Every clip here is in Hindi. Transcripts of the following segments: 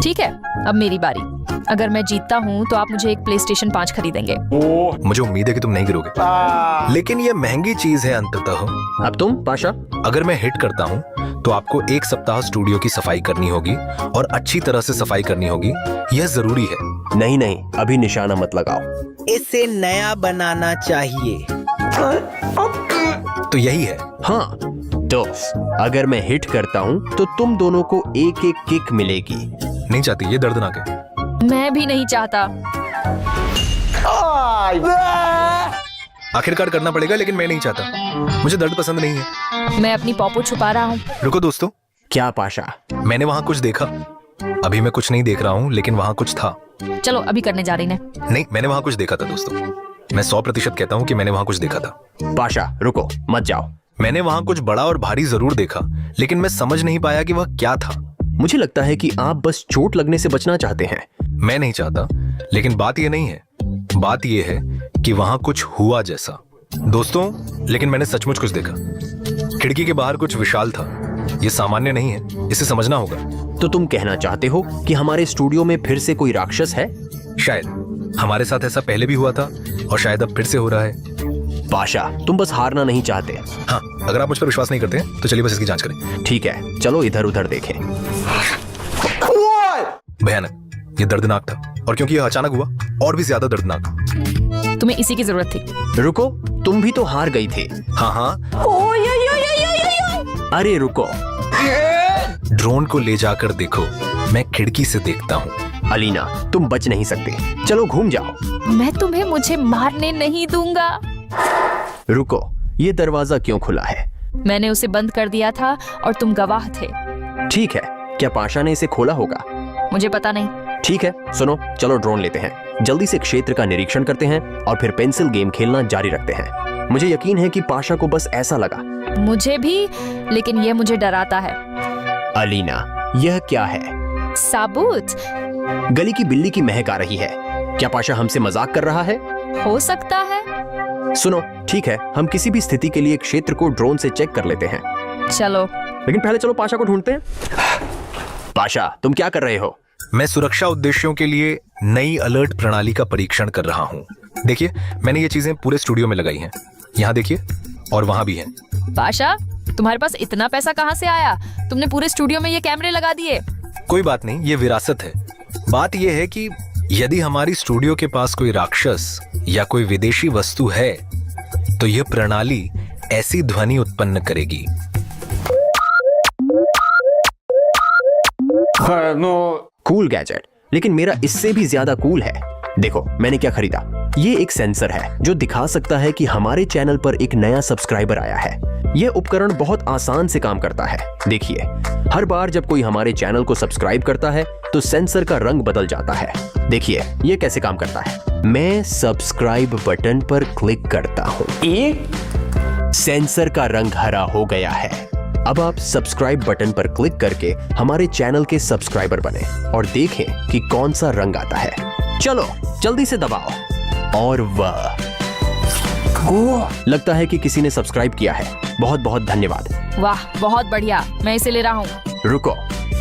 ठीक है, अब मेरी बारी। अगर मैं जीतता हूँ तो आप मुझे एक PlayStation 5 खरीदेंगे। मुझे उम्मीद है कि तुम नहीं गिरोगे, लेकिन ये महंगी चीज है अंततः। अब तुम पाशा? अगर मैं हिट करता हूँ तो आपको 1 सप्ताह स्टूडियो की सफाई करनी होगी और अच्छी तरह से सफाई करनी होगी, यह जरूरी है। नहीं नहीं, अभी निशाना मत लगाओ। इसे नया बनाना चाहिए। तो यही है। हाँ तो अगर मैं हिट करता हूँ तो तुम दोनों को एक एक किक मिलेगी। नहीं चाहती, ये दर्दनाक है। मैं भी नहीं चाहता। आखिरकार करना पड़ेगा, लेकिन मैं नहीं चाहता। मुझे दर्द पसंद नहीं है। मैं अपनी पॉपो छुपा रहा हूँ। रुको दोस्तों। क्या पाशा? मैंने वहां कुछ देखा। अभी मैं कुछ नहीं देख रहा हूँ, लेकिन वहां कुछ था। चलो अभी करने जा रही है। नहीं, मैंने वहां कुछ देखा था दोस्तों। मैं 100% कहता हूँ कि मैंने वहां कुछ देखा था। पाशा रुको, मत जाओ। मैंने वहां कुछ बड़ा और भारी जरूर देखा, लेकिन मैं समझ नहीं पाया कि वह क्या था। मुझे लगता है कि आप बस चोट लगने से बचना चाहते हैं। मैं नहीं चाहता, लेकिन बात यह नहीं है। बात यह है कि वहां कुछ हुआ जैसा। दोस्तों, लेकिन मैंने सचमुच कुछ देखा। खिड़की के बाहर कुछ विशाल था। यह सामान्य नहीं है, इसे समझना होगा। तो तुम कहना चाहते हो कि हमारे स्टूडियो में फिर से कोई राक्षस है? शायद हमारे साथ ऐसा पहले भी हुआ था और शायद अब फिर से हो रहा है। पाशा, तुम बस हारना नहीं चाहते। हाँ, अगर आप मुझ पर विश्वास नहीं करते हैं तो चलिए बस इसकी जांच करें। ठीक है, चलो इधर उधर देखें। भयानक, ये दर्दनाक था, और क्योंकि यह अचानक हुआ और भी ज्यादा दर्दनाक। तुम्हें इसी की जरूरत थी। रुको, तुम भी तो हार गई थी। हाँ हाँ। अरे रुको। ड्रोन को ले जाकर देखो, मैं खिड़की से देखता हूँ। अलीना, तुम बच नहीं सकते। चलो घूम जाओ। मैं तुम्हें मुझे मारने नहीं दूंगा। रुको, ये दरवाजा क्यों खुला है? मैंने उसे बंद कर दिया था और तुम गवाह थे। ठीक है, क्या पाशा ने इसे खोला होगा? मुझे पता नहीं। ठीक है, सुनो, चलो ड्रोन लेते हैं, जल्दी से क्षेत्र का निरीक्षण करते हैं और फिर पेंसिल गेम खेलना जारी रखते हैं। मुझे यकीन है कि पाशा को बस ऐसा लगा। मुझे भी, लेकिन यह मुझे डराता है। अलीना, यह क्या है? साबुत। गली की बिल्ली की महक आ रही है। क्या पाशा हमसे मजाक कर रहा है? हो सकता है। सुनो, ठीक है, हम किसी भी स्थिति के लिए क्षेत्र को ड्रोन से चेक कर लेते हैं। चलो, लेकिन पहले चलो पाशा को ढूंढते हैं। पाशा, तुम क्या कर रहे हो? मैं सुरक्षा उद्देश्यों के लिए नई अलर्ट प्रणाली का परीक्षण कर रहा हूँ। देखिए, मैंने ये चीजें पूरे स्टूडियो में लगाई हैं। यहाँ देखिए, और वहां भी हैं। पाशा, तुम्हारे पास इतना पैसा कहाँ से आया? तुमने पूरे स्टूडियो में ये कैमरे लगा दिए। कोई बात नहीं, ये विरासत है। बात यह है कि यदि हमारी स्टूडियो के पास कोई राक्षस या कोई विदेशी वस्तु है तो यह प्रणाली ऐसी ध्वनि उत्पन्न करेगी। कूल गैजेट, लेकिन मेरा इससे भी ज्यादा कूल है। देखो, मैंने क्या खरीदा। ये एक सेंसर है जो दिखा सकता है कि हमारे चैनल पर एक नया सब्सक्राइबर आया है। यह उपकरण बहुत आसान से काम करता है। देखिए, हर बार जब कोई हमारे चैनल को सब्सक्राइब करता है तो सेंसर का रंग बदल जाता है। देखिए, ये कैसे काम करता है। मैं सब्सक्राइब बटन पर क्लिक करता हूँ, सेंसर का रंग हरा हो गया है। अब आप सब्सक्राइब बटन पर क्लिक करके हमारे चैनल के सब्सक्राइबर बने और देखें कि कौन सा रंग आता है। चलो जल्दी से दबाओ। और वाह, लगता है कि किसी ने सब्सक्राइब किया है। बहुत बहुत धन्यवाद। वाह, बहुत बढ़िया, मैं इसे ले रहा हूँ। रुको,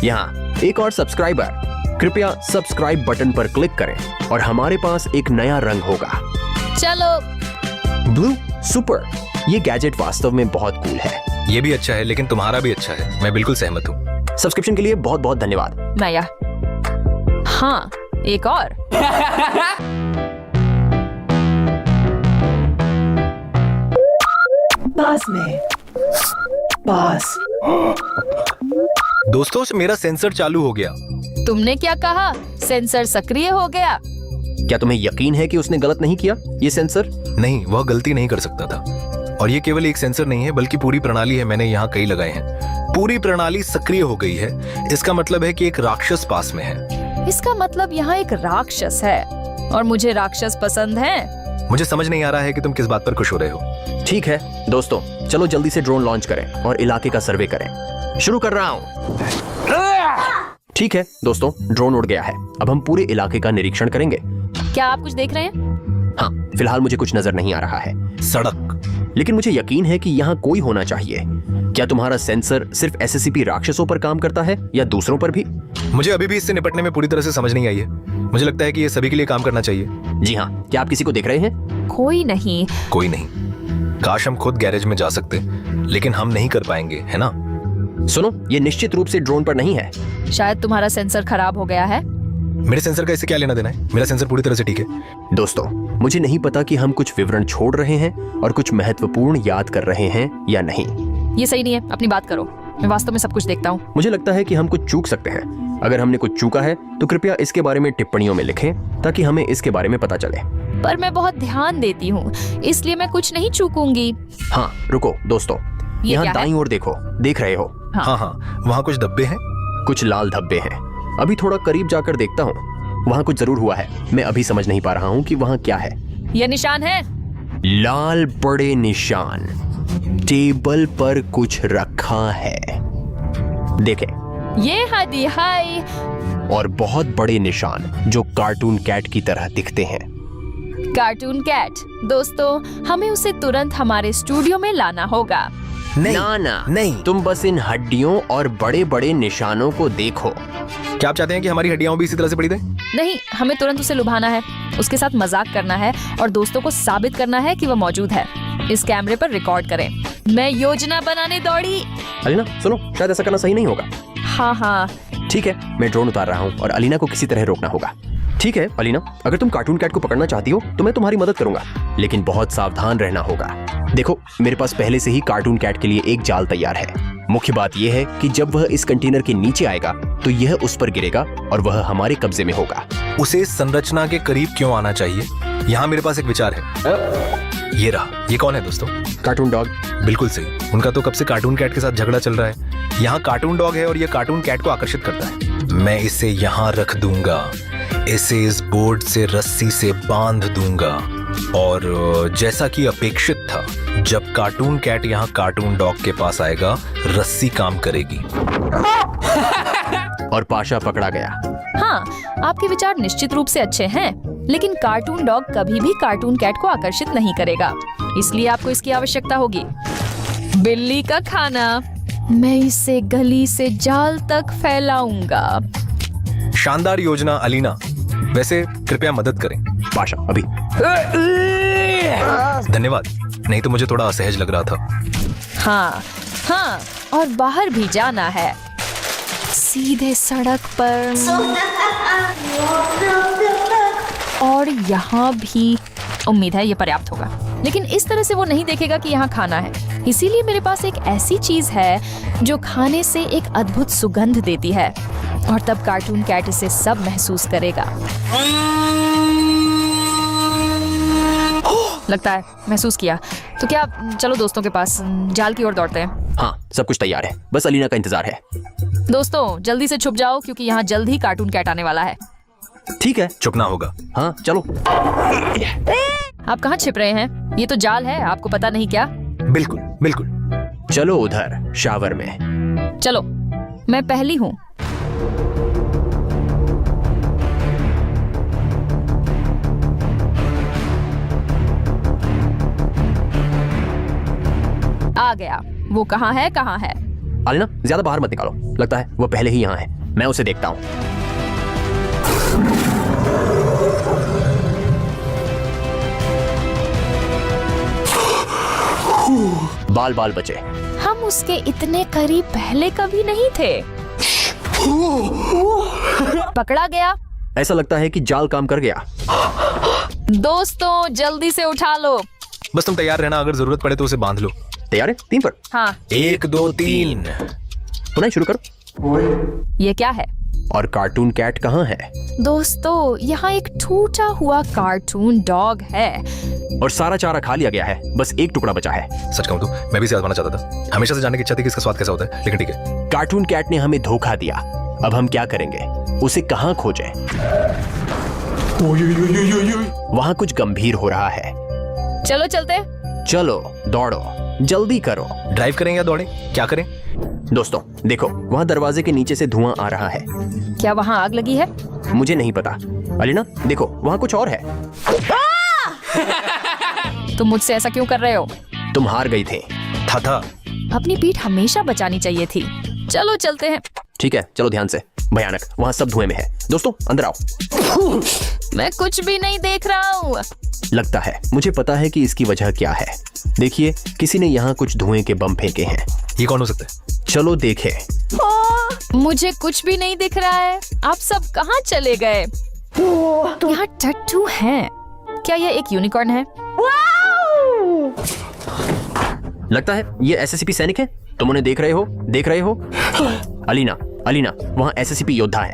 यहाँ एक और सब्सक्राइबर। कृपया सब्सक्राइब बटन पर क्लिक करें और हमारे पास एक नया रंग होगा। चलो। Blue, super. ये गैजेट वास्तव में बहुत कूल है। ये भी अच्छा है, लेकिन तुम्हारा भी अच्छा है। मैं बिल्कुल सहमत हूँ। सब्सक्रिप्शन के लिए बहुत बहुत धन्यवाद। मैं हाँ, एक और। पास। दोस्तों, मेरा सेंसर चालू हो गया। तुमने क्या कहा? सेंसर सक्रिय हो गया। क्या तुम्हें यकीन है कि उसने गलत नहीं किया? ये सेंसर नहीं, वह गलती नहीं कर सकता था। और ये केवल एक सेंसर नहीं है, बल्कि पूरी प्रणाली है। मैंने यहाँ कई लगाए हैं। पूरी प्रणाली सक्रिय हो गई है। इसका मतलब है कि एक राक्षस पास में है। इसका मतलब यहाँ एक राक्षस है और मुझे राक्षस पसंद है। मुझे समझ नहीं आ रहा है कि तुम किस बात पर खुश हो रहे हो। ठीक है दोस्तों, चलो जल्दी से ड्रोन लॉन्च करें और इलाके का सर्वे करें। शुरू कर रहा हूँ। ठीक है दोस्तों, ड्रोन उड़ गया है। अब हम पूरे इलाके का निरीक्षण करेंगे। क्या आप कुछ देख रहे हैं? हाँ, फिलहाल मुझे कुछ नजर नहीं आ रहा है। सड़क, लेकिन मुझे यकीन है कि यहाँ कोई होना चाहिए। क्या तुम्हारा सेंसर सिर्फ एसएससीपी राक्षसों पर काम करता है या दूसरों पर भी? मुझे अभी भी इससे निपटने में पूरी तरह से समझ नहीं आई है। मुझे लगता है कि ये सभी के लिए काम करना चाहिए। जी हाँ, क्या आप किसी को देख रहे हैं? कोई नहीं। कोई नहीं। काश हम खुद गैरेज में जा सकते, लेकिन हम नहीं कर पाएंगे, है ना? सुनो, ये निश्चित रूप से ड्रोन पर नहीं है। शायद तुम्हारा सेंसर खराब हो गया है। मेरे सेंसर का इससे क्या लेना देना है? मेरा सेंसर पूरी तरह से ठीक है। दोस्तों, मुझे नहीं पता कि हम कुछ विवरण छोड़ रहे हैं और कुछ महत्वपूर्ण याद कर रहे हैं या नहीं। ये सही नहीं है, अपनी बात करो। मैं वास्तव में सब कुछ देखता हूँ। मुझे लगता है कि हम कुछ चूक सकते हैं। अगर हमने कुछ चूका है तो कृपया इसके बारे में टिप्पणियों में लिखें ताकि हमें इसके बारे में पता चले। पर मैं बहुत ध्यान देती हूँ, इसलिए मैं कुछ नहीं चूकूंगी। हाँ, रुको दोस्तों, ये यहाँ क्या है? दाईं ओर देखो, देख रहे हो? हाँ हाँ, वहाँ कुछ धब्बे हैं। कुछ लाल धब्बे हैं। अभी थोड़ा करीब जाकर देखता हूँ। वहाँ कुछ जरूर हुआ है। मैं अभी समझ नहीं पा रहा हूँ कि वहाँ क्या है। ये निशान है। लाल बड़े निशान। टेबल पर कुछ रखा है। देखें। ये हदी हाय। और बहुत बड़े निशान जो कार्टून कैट की तरह दिखते हैं। Cartoon cat. दोस्तों, हमें उसे तुरंत हमारे स्टूडियो में लाना होगा। ना नहीं। तुम बस इन हड्डियों और बड़े बड़े निशानों को देखो। क्या आप चाहते हैं कि हमारी हड्डियां भी इसी तरह से पड़ी रहें? नहीं, हमें तुरंत उसे लुभाना है, उसके साथ मजाक करना है और दोस्तों को साबित करना है कि वह मौजूद है। इस कैमरे पर रिकॉर्ड करें। मैं योजना बनाने दौड़ी। अलीना, सुनो, शायद ऐसा करना सही नहीं होगा। हाँ। ठीक है, मैं ड्रोन उतार रहा हूँ और अलीना को किसी तरह रोकना होगा। ठीक है अलीना, अगर तुम कार्टून कैट को पकड़ना चाहती हो तो मैं तुम्हारी मदद करूंगा, लेकिन बहुत सावधान रहना होगा। देखो, मेरे पास पहले से ही कार्टून कैट के लिए एक जाल तैयार है। मुख्य बात यह है कि जब वह इस कंटेनर के नीचे आएगा तो यह उस पर गिरेगा और वह हमारे कब्जे में होगा। उसे इस संरचना के करीब क्यों आना चाहिए? यहाँ मेरे पास एक विचार है। ये रहा। ये कौन है दोस्तों? Cartoon dog. बिल्कुल सही। उनका तो कब से कार्टून कैट के साथ झगड़ा चल रहा है। यहाँ कार्टून डॉग है और ये कार्टून कैट को आकर्षित करता है। मैं इसे यहाँ रख दूंगा, इसे इस बोर्ड से रस्सी से बांध दूंगा और जैसा कि अपेक्षित था, जब कार्टून कैट यहाँ कार्टून डॉग के पास आएगा, रस्सी काम करेगी और पाशा पकड़ा गया। हाँ, आपके विचार निश्चित रूप से अच्छे हैं, लेकिन कार्टून डॉग कभी भी कार्टून कैट को आकर्षित नहीं करेगा, इसलिए आपको इसकी आवश्यकता होगी। बिल्ली का खाना। मैं इसे गली से जाल तक फैलाऊंगा। शानदार योजना अलीना। वैसे कृपया मदद करें। पाशा, अभी। धन्यवाद, नहीं तो मुझे थोड़ा असहज लग रहा था। हाँ, और बाहर भी जाना है, सीधे सड़क पर। और यहाँ भी। उम्मीद है ये पर्याप्त होगा, लेकिन इस तरह से वो नहीं देखेगा कि यहाँ खाना है। इसीलिए मेरे पास एक ऐसी चीज है जो खाने से एक अद्भुत सुगंध देती है, और तब कार्टून कैट इसे सब महसूस करेगा। लगता है महसूस किया। तो क्या चलो दोस्तों के पास जाल की ओर दौड़ते हैं। हाँ, सब कुछ तैयार है, बस अलीना का इंतजार है। दोस्तों, जल्दी से छुप जाओ क्योंकि यहाँ जल्द ही कार्टून कैट आने वाला है। ठीक है, छुपना होगा। हाँ चलो। आप कहाँ छिप रहे हैं? ये तो जाल है, आपको पता नहीं क्या? बिल्कुल बिल्कुल। चलो उधर शावर में। चलो, मैं पहली हूँ। आ गया। वो कहाँ है? अलीना, ज्यादा बाहर मत निकालो, लगता है वो पहले ही यहाँ है। मैं उसे देखता हूँ। बाल बाल बचे। हम उसके इतने करीब पहले कभी नहीं थे। पकड़ा गया। ऐसा लगता है कि जाल काम कर गया। दोस्तों, जल्दी से उठा लो। बस तुम तैयार रहना, अगर जरूरत पड़े तो उसे बांध लो। तैयार है? 3 पर। हाँ। 1 2 3। पुनः शुरू करो। ये क्या है? और कार्टून कैट कहाँ है? दोस्तों, यहाँ एक टूटा हुआ कार्टून डॉग है। और सारा चारा खा लिया गया है, बस एक टुकड़ा बचा है। सच कहूं तो मैं भी इसे आजमाना चाहता था। हमेशा से जानने की इच्छा थी कि इसका स्वाद कैसा होता है, लेकिन ठीक है। कार्टून कैट ने हमें धोखा दिया। अब हम क्या करेंगे? उसे कहाँ खोजें? वहाँ कुछ गंभीर हो रहा है। चलो चलते। चलो दौड़ो, जल्दी करो। ड्राइव करें या दौड़ें? क्या करें? दोस्तों देखो, वहाँ दरवाजे के नीचे से धुआं आ रहा है। क्या वहाँ आग लगी है? मुझे नहीं पता। अलीना देखो, वहाँ कुछ और है। तुम मुझसे ऐसा क्यों कर रहे हो? तुम हार गई थे। था अपनी पीठ हमेशा बचानी चाहिए थी। चलो चलते हैं। ठीक है, चलो ध्यान से। भयानक, वहाँ सब धुएं में है। दोस्तों अंदर आओ। मैं कुछ भी नहीं देख रहा हूँ। लगता है मुझे पता है कि इसकी वजह क्या है। देखिए, किसी ने यहाँ कुछ धुएं के बम फेंके हैं। ये कौन हो सकता है? चलो देखें। मुझे कुछ भी नहीं दिख रहा है। आप सब कहाँ चले गए? यहाँ टट्टू हैं। क्या ये एक यूनिकॉर्न है? लगता है ये एसएससीपी सैनिक है। तुम उन्हें देख रहे हो? अलीना, वहाँ एसएससीपी योद्धा है।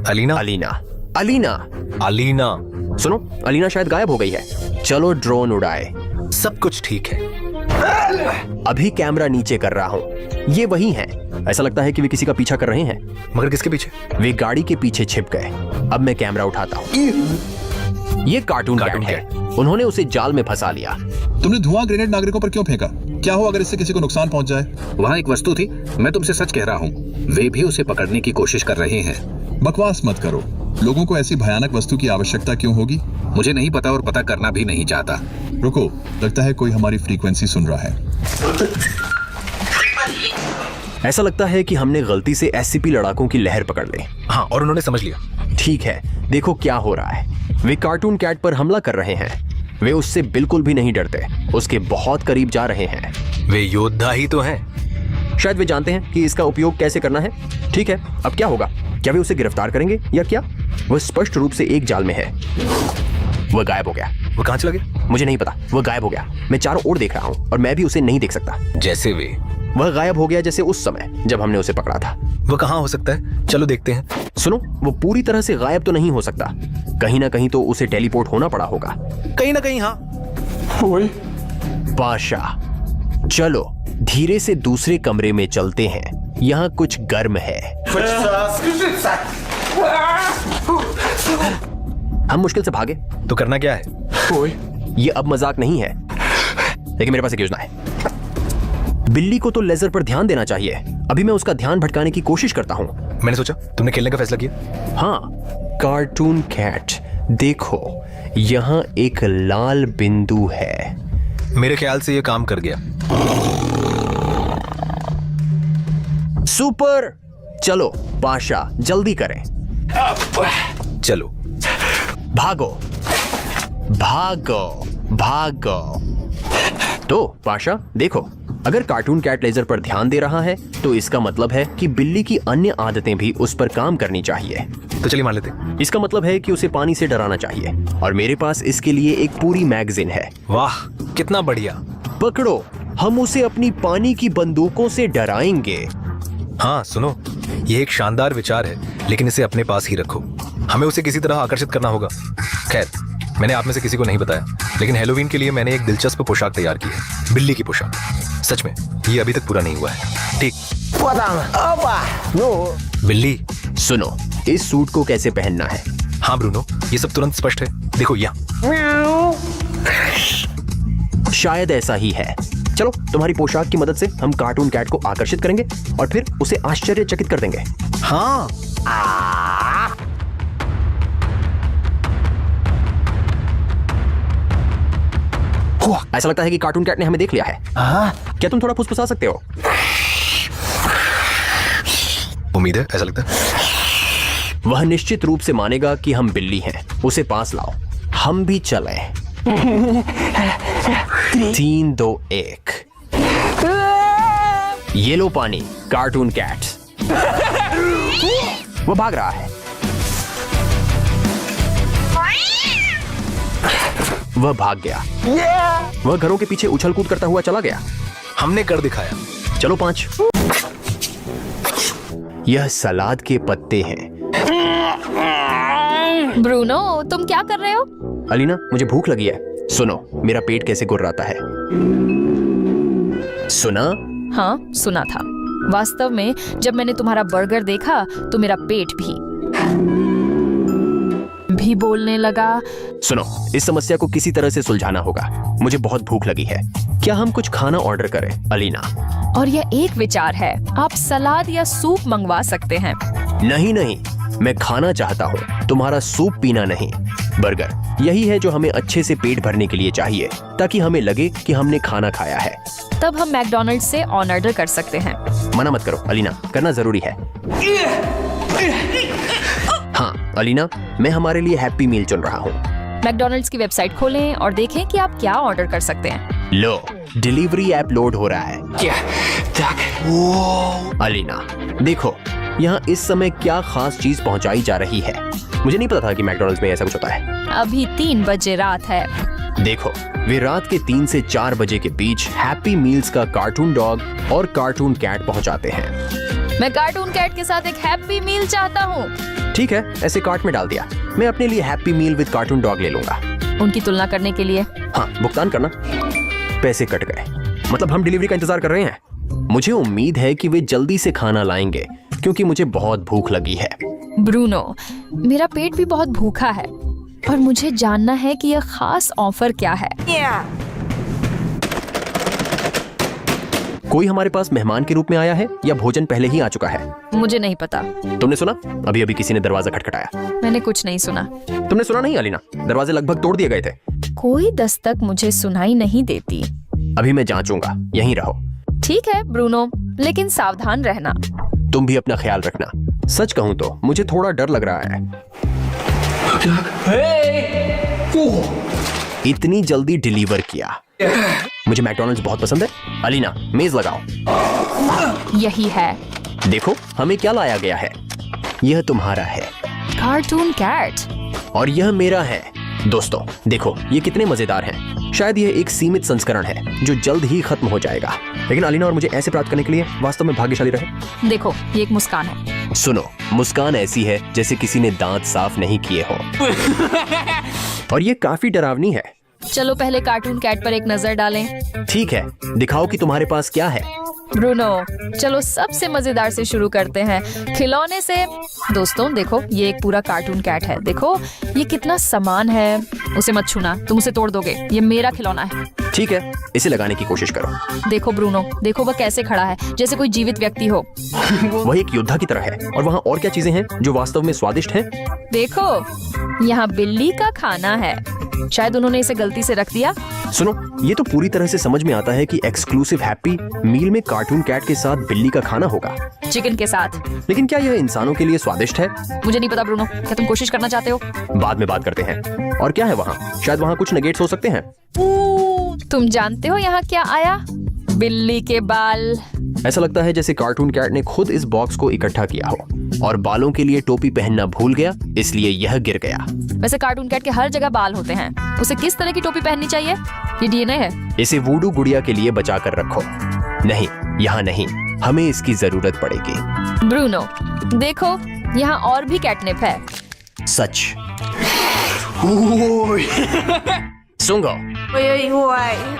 अलीना। सुनो, अलीना शायद गायब हो गई है। चलो ड्रोन उड़ाए। सब कुछ ठीक है। अभी कैमरा नीचे कर रहा हूँ। ये वही हैं। ऐसा लगता है कि वे किसी का पीछा कर रहे हैं। मगर किसके पीछे? वे गाड़ी के पीछे छिप गए। अब मैं कैमरा उठाता हूँ। ये कार्टून कैट है। उन्होंने उसे जाल में फंसा लिया। तुमने धुआं ग्रेनेड नागरिकों पर क्यों फेंका? क्या हो अगर इससे किसी को नुकसान पहुंच जाए? वहाँ एक वस्तु थी, मैं तुमसे सच कह रहा हूँ। वे भी उसे पकड़ने की कोशिश कर रहे हैं। बकवास मत करो। लोगों को ऐसी भयानक वस्तु की आवश्यकता क्यों होगी? मुझे नहीं पता और पता करना भी नहीं चाहता। रुको, लगता है कोई हमारी फ्रीक्वेंसी सुन रहा है। ऐसा लगता है कि हमने गलती से एससीपी लड़ाकों की लहर पकड़ ली। हाँ, और उन्होंने समझ लिया। ठीक है, देखो क्या हो रहा है। वे कार्टून कैट पर हमला कर रहे हैं। वे उससे बिल्कुल भी नहीं डरते। उसके बहुत करीब जा रहे हैं। वे योद्धा ही तो हैं। शायद वे जानते हैं कि इसका उपयोग कैसे करना है। ठीक है, अब क्या होगा? क्या वे उसे गिरफ्तार करेंगे या क्या? वह स्पष्ट रूप से एक जाल में है। वह गायब हो गया। वो कहाँ चला गया? मुझे नहीं पता। वह गायब हो गया। मैं चारों ओर देख रहा हूँ और मैं भी उसे नहीं देख सकता। जैसे वे। वह गायब हो गया जैसे उस समय जब हमने उसे पकड़ा था। वो कहाँ हो सकता है? चलो देखते हैं। सुनो, वो पूरी तरह से गायब तो नहीं हो सकता। कहीं ना कहीं तो उसे टेलीपोर्ट होना पड़ा होगा। कहीं ना कहीं। हाँ। पाशा, चलो धीरे से दूसरे कमरे में चलते हैं। यहाँ कुछ गर्म है। हम मुश्किल से भागे। तो करना क्या है? ये अब मजाक नहीं है, लेकिन मेरे पास एक योजना है। बिल्ली को तो लेजर पर ध्यान देना चाहिए। अभी मैं उसका ध्यान भटकाने की कोशिश करता हूँ। मैंने सोचा तुमने खेलने का फैसला किया। हाँ, कार्टून कैट, देखो यहाँ एक लाल बिंदु है। मेरे ख्याल से ये काम कर गया। सुपर। चलो पाशा, जल्दी करें। चलो भागो भागो भागो। तो पाशा देखो, अगर कार्टून कैट लेजर पर ध्यान दे रहा है तो इसका मतलब है कि बिल्ली की अन्य आदतें भी उस पर काम करनी चाहिए। तो चलिए मान लेते हैं। इसका मतलब है कि उसे पानी से डराना चाहिए और मेरे पास इसके लिए एक पूरी मैगजीन है। वाह, कितना बढ़िया। पकड़ो, हम उसे अपनी पानी की बंदूकों से डराएंगे। हाँ सुनो, ये एक शानदार विचार है, लेकिन इसे अपने पास ही रखो। हमें उसे किसी तरह आकर्षित करना होगा। खैर, मैंने आप में से किसी को नहीं बताया, लेकिन हैलोवीन के लिए मैंने एक दिलचस्प पोशाक तैयार की है। बिल्ली की पोशाक। सच में ये अभी तक पूरा नहीं हुआ है। ठीक। बिल्ली, सुनो, इस सूट को कैसे पहनना है? हाँ ब्रूनो, ये सब तुरंत स्पष्ट है। देखो यहाँ। शायद ऐसा ही है। चलो, तुम्हारी पोशाक की मदद से हम कार्टून कैट को आकर्षित करेंगे और फिर उसे आश्चर्यचकित कर देंगे। हाँ। ऐसा लगता है कि कार्टून कैट ने हमें देख लिया है। क्या तुम थोड़ा फुसफुसा सकते हो? उम्मीद है, ऐसा लगता है। वह निश्चित रूप से मानेगा कि हम बिल्ली हैं। उसे पास लाओ, हम भी चले। 3, 2, 1। ये लो पानी, कार्टून कैट। वो भाग रहा है। वह भाग गया। वह घरों के पीछे उछल कूद करता हुआ चला गया। हमने कर दिखाया। चलो 5। यह सलाद के पत्ते हैं। ब्रूनो, तुम क्या कर रहे हो? अलीना, मुझे भूख लगी है। सुनो, मेरा पेट कैसे गुर्राता है। सुना? हाँ, सुना था। वास्तव में जब मैंने तुम्हारा बर्गर देखा तो मेरा पेट भी बोलने लगा। सुनो, इस समस्या को किसी तरह से सुलझाना होगा। मुझे बहुत भूख लगी है। क्या हम कुछ खाना ऑर्डर करें, अलीना? और यह एक विचार है, आप सलाद या सूप मंगवा सकते हैं। नहीं, मैं खाना चाहता हूँ, तुम्हारा सूप पीना नहीं। बर्गर यही है जो हमें अच्छे से पेट भरने के लिए चाहिए, ताकि हमें लगे कि हमने खाना खाया है। तब हम मैकडॉनल्ड्स से ऑन ऑर्डर कर सकते हैं। मना मत करो अलीना, करना जरूरी है। हाँ अलीना, मैं हमारे लिए हैप्पी मील चुन रहा हूँ। मैकडॉनल्ड्स की वेबसाइट खोलें और देखें कि आप क्या ऑर्डर कर सकते हैं। लो, डिलीवरी ऐप लोड हो रहा है। अलीना देखो, यहाँ इस समय क्या खास चीज पहुँचाई जा रही है। मुझे नहीं पता था कि मैकडॉनल्ड्स में ऐसा कुछ होता है। अभी 3 बजे रात है। देखो, वे रात के 3 से 4 बजे के बीच हैप्पी मील्स का कार्टून डॉग और कार्टून कैट पहुंचाते हैं। मैं कार्टून कैट के साथ एक हैप्पी मील चाहता हूँ। ठीक है, ऐसे कार्ट में डाल दिया। मैं अपने लिए happy meal with cartoon dog ले लूंगा। उनकी तुलना करने के लिए हाँ, भुगतान करना। पैसे कट गए, मतलब हम डिलीवरी का इंतजार कर रहे हैं। मुझे उम्मीद है कि वे जल्दी से खाना लाएंगे, क्योंकि मुझे बहुत भूख लगी है। ब्रूनो, मेरा पेट भी बहुत भूखा है और मुझे जानना है कि यह खास ऑफर क्या है। कोई हमारे पास मेहमान के रूप में आया है या भोजन पहले ही आ चुका है? मुझे नहीं पता। तुमने सुना? अभी अभी किसी ने दरवाजा खटखटाया। मैंने कुछ नहीं सुना। तुमने सुना नहीं अलीना? दरवाजे लगभग तोड़ दिए गए थे। कोई दस्तक मुझे सुनाई नहीं देती। अभी मैं जांचूंगा, यहीं रहो। ठीक है ब्रूनो, लेकिन सावधान रहना। तुम भी अपना ख्याल रखना। सच कहूं तो मुझे थोड़ा डर लग रहा है। इतनी जल्दी डिलीवर किया। मुझे मैकडॉनल्ड्स बहुत पसंद है। अलीना, मेज लगाओ। यही है। देखो, हमें क्या लाया गया है। यह तुम्हारा है, कार्टून कैट। और यह मेरा है। दोस्तों देखो, ये कितने मजेदार हैं। शायद यह एक सीमित संस्करण है जो जल्द ही खत्म हो जाएगा, लेकिन अलीना और मुझे ऐसे प्राप्त करने के लिए वास्तव में भाग्यशाली रहे। देखो, ये एक मुस्कान है। सुनो, मुस्कान ऐसी है जैसे किसी ने दांत साफ नहीं किए हो। और ये काफी डरावनी है। चलो पहले कार्टून कैट पर एक नजर डालें। ठीक है, दिखाओ कि तुम्हारे पास क्या है। ब्रूनो, चलो सबसे मजेदार से शुरू करते हैं, खिलौने से। दोस्तों देखो, ये एक पूरा कार्टून कैट है। देखो ये कितना सामान है। उसे मत छूना, तुम उसे तोड़ दोगे। ये मेरा खिलौना है। ठीक है, इसे लगाने की कोशिश करो। देखो ब्रूनो, देखो वह कैसे खड़ा है, जैसे कोई जीवित व्यक्ति हो। वह एक योद्धा की तरह है। और वहाँ और क्या चीजें हैं जो वास्तव में स्वादिष्ट हैं? देखो, यहाँ बिल्ली का खाना है। शायद उन्होंने इसे गलती से रख दिया। सुनो, ये तो पूरी तरह से समझ में आता है कि एक्सक्लूसिव हैप्पी मील में कार्टून कैट के साथ बिल्ली का खाना होगा, चिकन के साथ। लेकिन क्या यह इंसानों के लिए स्वादिष्ट है? मुझे नहीं पता ब्रूनो, क्या तुम कोशिश करना चाहते हो? बाद में बात करते हैं। और क्या है वहाँ? शायद वहाँ कुछ नगेट्स हो सकते हैं। तुम जानते हो यहाँ क्या आया? बिल्ली के बाल। ऐसा लगता है जैसे कार्टून कैट ने खुद इस बॉक्स को इकट्ठा किया हो और बालों के लिए टोपी पहनना भूल गया, इसलिए यह गिर गया। वैसे कार्टून कैट के हर जगह बाल होते हैं। उसे किस तरह की टोपी पहननी चाहिए? ये डीएनए है। इसे वूडू गुड़िया के लिए बचा कर रखो। नहीं, यहाँ नहीं, हमें इसकी जरूरत पड़ेगी। ब्रूनो देखो, यहाँ और भी कैटनिप है। सच? सुंगो,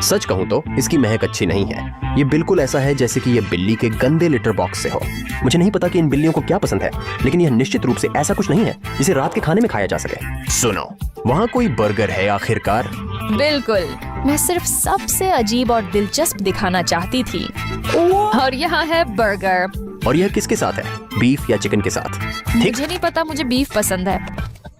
सच कहूँ तो इसकी महक अच्छी नहीं है। ये बिल्कुल ऐसा है जैसे कि ये बिल्ली के गंदे लिटर बॉक्स से हो। मुझे नहीं पता कि इन बिल्लियों को क्या पसंद है, लेकिन यह निश्चित रूप से ऐसा कुछ नहीं है जिसे रात के खाने में खाया जा सके। सुनो, वहाँ कोई बर्गर है आखिरकार? बिल्कुल, मैं सिर्फ सबसे अजीब और दिलचस्प दिखाना चाहती थी। और यहाँ है बर्गर। और यह किसके साथ है? बीफ या चिकन के साथ? ठीक, मुझे नहीं पता, मुझे बीफ पसंद है।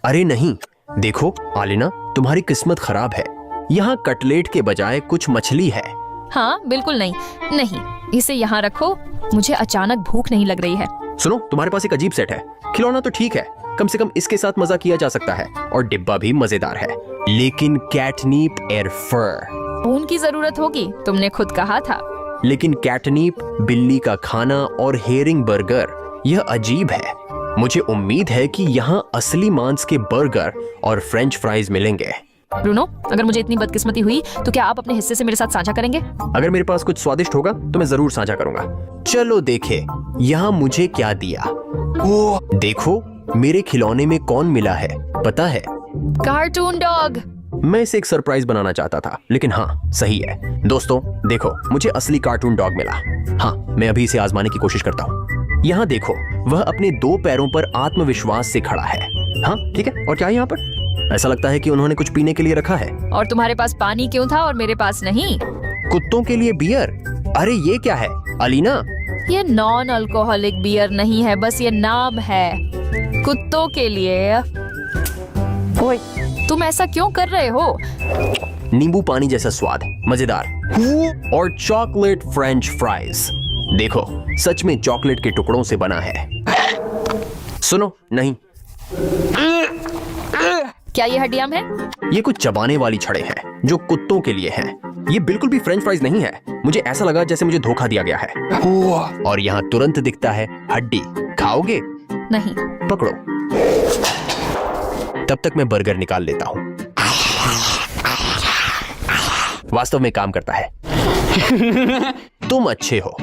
अरे नहीं, देखो आलिना, तुम्हारी किस्मत खराब है। यहाँ कटलेट के बजाय कुछ मछली है। हाँ बिल्कुल नहीं, नहीं, इसे यहाँ रखो। मुझे अचानक भूख नहीं लग रही है। सुनो, तुम्हारे पास एक अजीब सेट है। खिलौना तो ठीक है, कम से कम इसके साथ मजा किया जा सकता है, और डिब्बा भी मजेदार है, लेकिन कैटनीप एयर फर। खून की जरूरत होगी, तुमने खुद कहा था। लेकिन कैटनीप, बिल्ली का खाना और हेरिंग बर्गर, यह अजीब है। मुझे उम्मीद है कि यहाँ असली मांस के बर्गर और फ्रेंच फ्राइज मिलेंगे। ब्रूनो, अगर मुझे इतनी बदकिस्मती हुई तो क्या आप अपने हिस्से से मेरे साथ साझा करेंगे? अगर मेरे पास कुछ स्वादिष्ट होगा तो मैं जरूर साझा करूंगा। चलो देखे, यहाँ मुझे क्या दिया। देखो, मेरे खिलौने में कौन मिला है पता है? Cartoon dog. मैं इसे एक सरप्राइज बनाना चाहता था, लेकिन हाँ, सही है। दोस्तों देखो, मुझे असली कार्टून डॉग मिला। हाँ, मैं अभी इसे आजमाने की कोशिश करता हूँ। यहाँ देखो, वह अपने 2 पैरों पर आत्मविश्वास से खड़ा है। हाँ ठीक है, और क्या है यहाँ पर? ऐसा लगता है कि उन्होंने कुछ पीने के लिए रखा है। और तुम्हारे पास पानी क्यों था और मेरे पास नहीं? कुत्तों के लिए बियर। अरे ये क्या है अलीना? ये नॉन अल्कोहलिक बियर नहीं है, बस ये नाम है कुत्तों के लिए। तुम ऐसा क्यों कर रहे हो? नींबू पानी जैसा स्वाद, मजेदार। और चॉकलेट फ्रेंच फ्राइज। देखो, सच में चॉकलेट के टुकड़ों से बना है। सुनो, नहीं, क्या ये हड्डियां हैं? ये कुछ चबाने वाली छड़ें हैं जो कुत्तों के लिए हैं। ये बिल्कुल भी फ्रेंच फ्राइज नहीं है। मुझे ऐसा लगा जैसे मुझे धोखा दिया गया है। और यहाँ तुरंत दिखता है हड्डी। खाओगे? नहीं। पकड़ो। तब तक मैं बर्गर निकाल लेता हूँ। वास्तव में काम करता है। तुम अच्छे हो।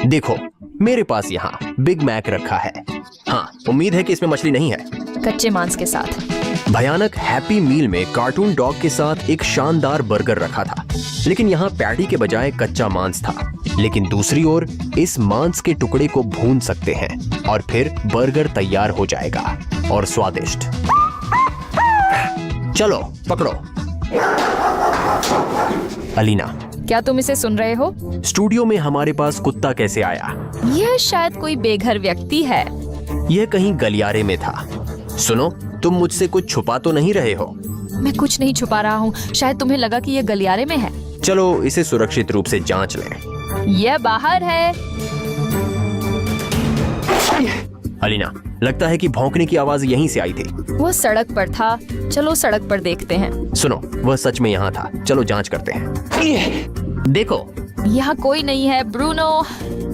देखो, मेरे पास यहाँ बिग मैक रखा है। हाँ, उम्मीद है कि इसमें मछली नहीं है। कच्चे मांस के साथ। भयानक हैप्पी मील में कार्टून डॉग के साथ एक शानदार बर्गर रखा था, लेकिन यहाँ पैटी के बजाय कच्चा मांस था। लेकिन दूसरी ओर इस मांस के टुकड़े को भून सकते हैं और फिर बर्गर तैयार हो जाएगा और स्वादिष्ट। चलो पकड़ो। अलीना, क्या तुम इसे सुन रहे हो? स्टूडियो में हमारे पास कुत्ता कैसे आया? यह शायद कोई बेघर व्यक्ति है। यह कहीं गलियारे में था। सुनो, तुम मुझसे कुछ छुपा तो नहीं रहे हो? मैं कुछ नहीं छुपा रहा हूँ। शायद तुम्हें लगा कि यह गलियारे में है। चलो इसे सुरक्षित रूप से जांच लें। यह बाहर है। अलीना, लगता है कि भौंकने की आवाज यहीं से आई थी। वो सड़क पर था। चलो सड़क पर देखते हैं। सुनो, वह सच में यहाँ था। चलो जांच करते हैं। देखो, यहाँ कोई नहीं है ब्रूनो।